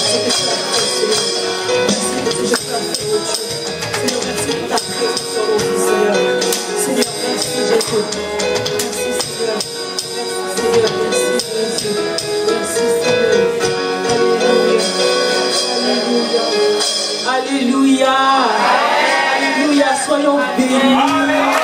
ce que tu as fait, Seigneur. Merci pour tout ce que tu as fait, oh Dieu. Seigneur, merci pour ta présence sur nos vies, Seigneur. Seigneur, merci Jésus. Merci Seigneur. Merci Seigneur. Merci Jésus. Merci Seigneur. Alléluia. Alléluia. Alléluia. Soyons bénis.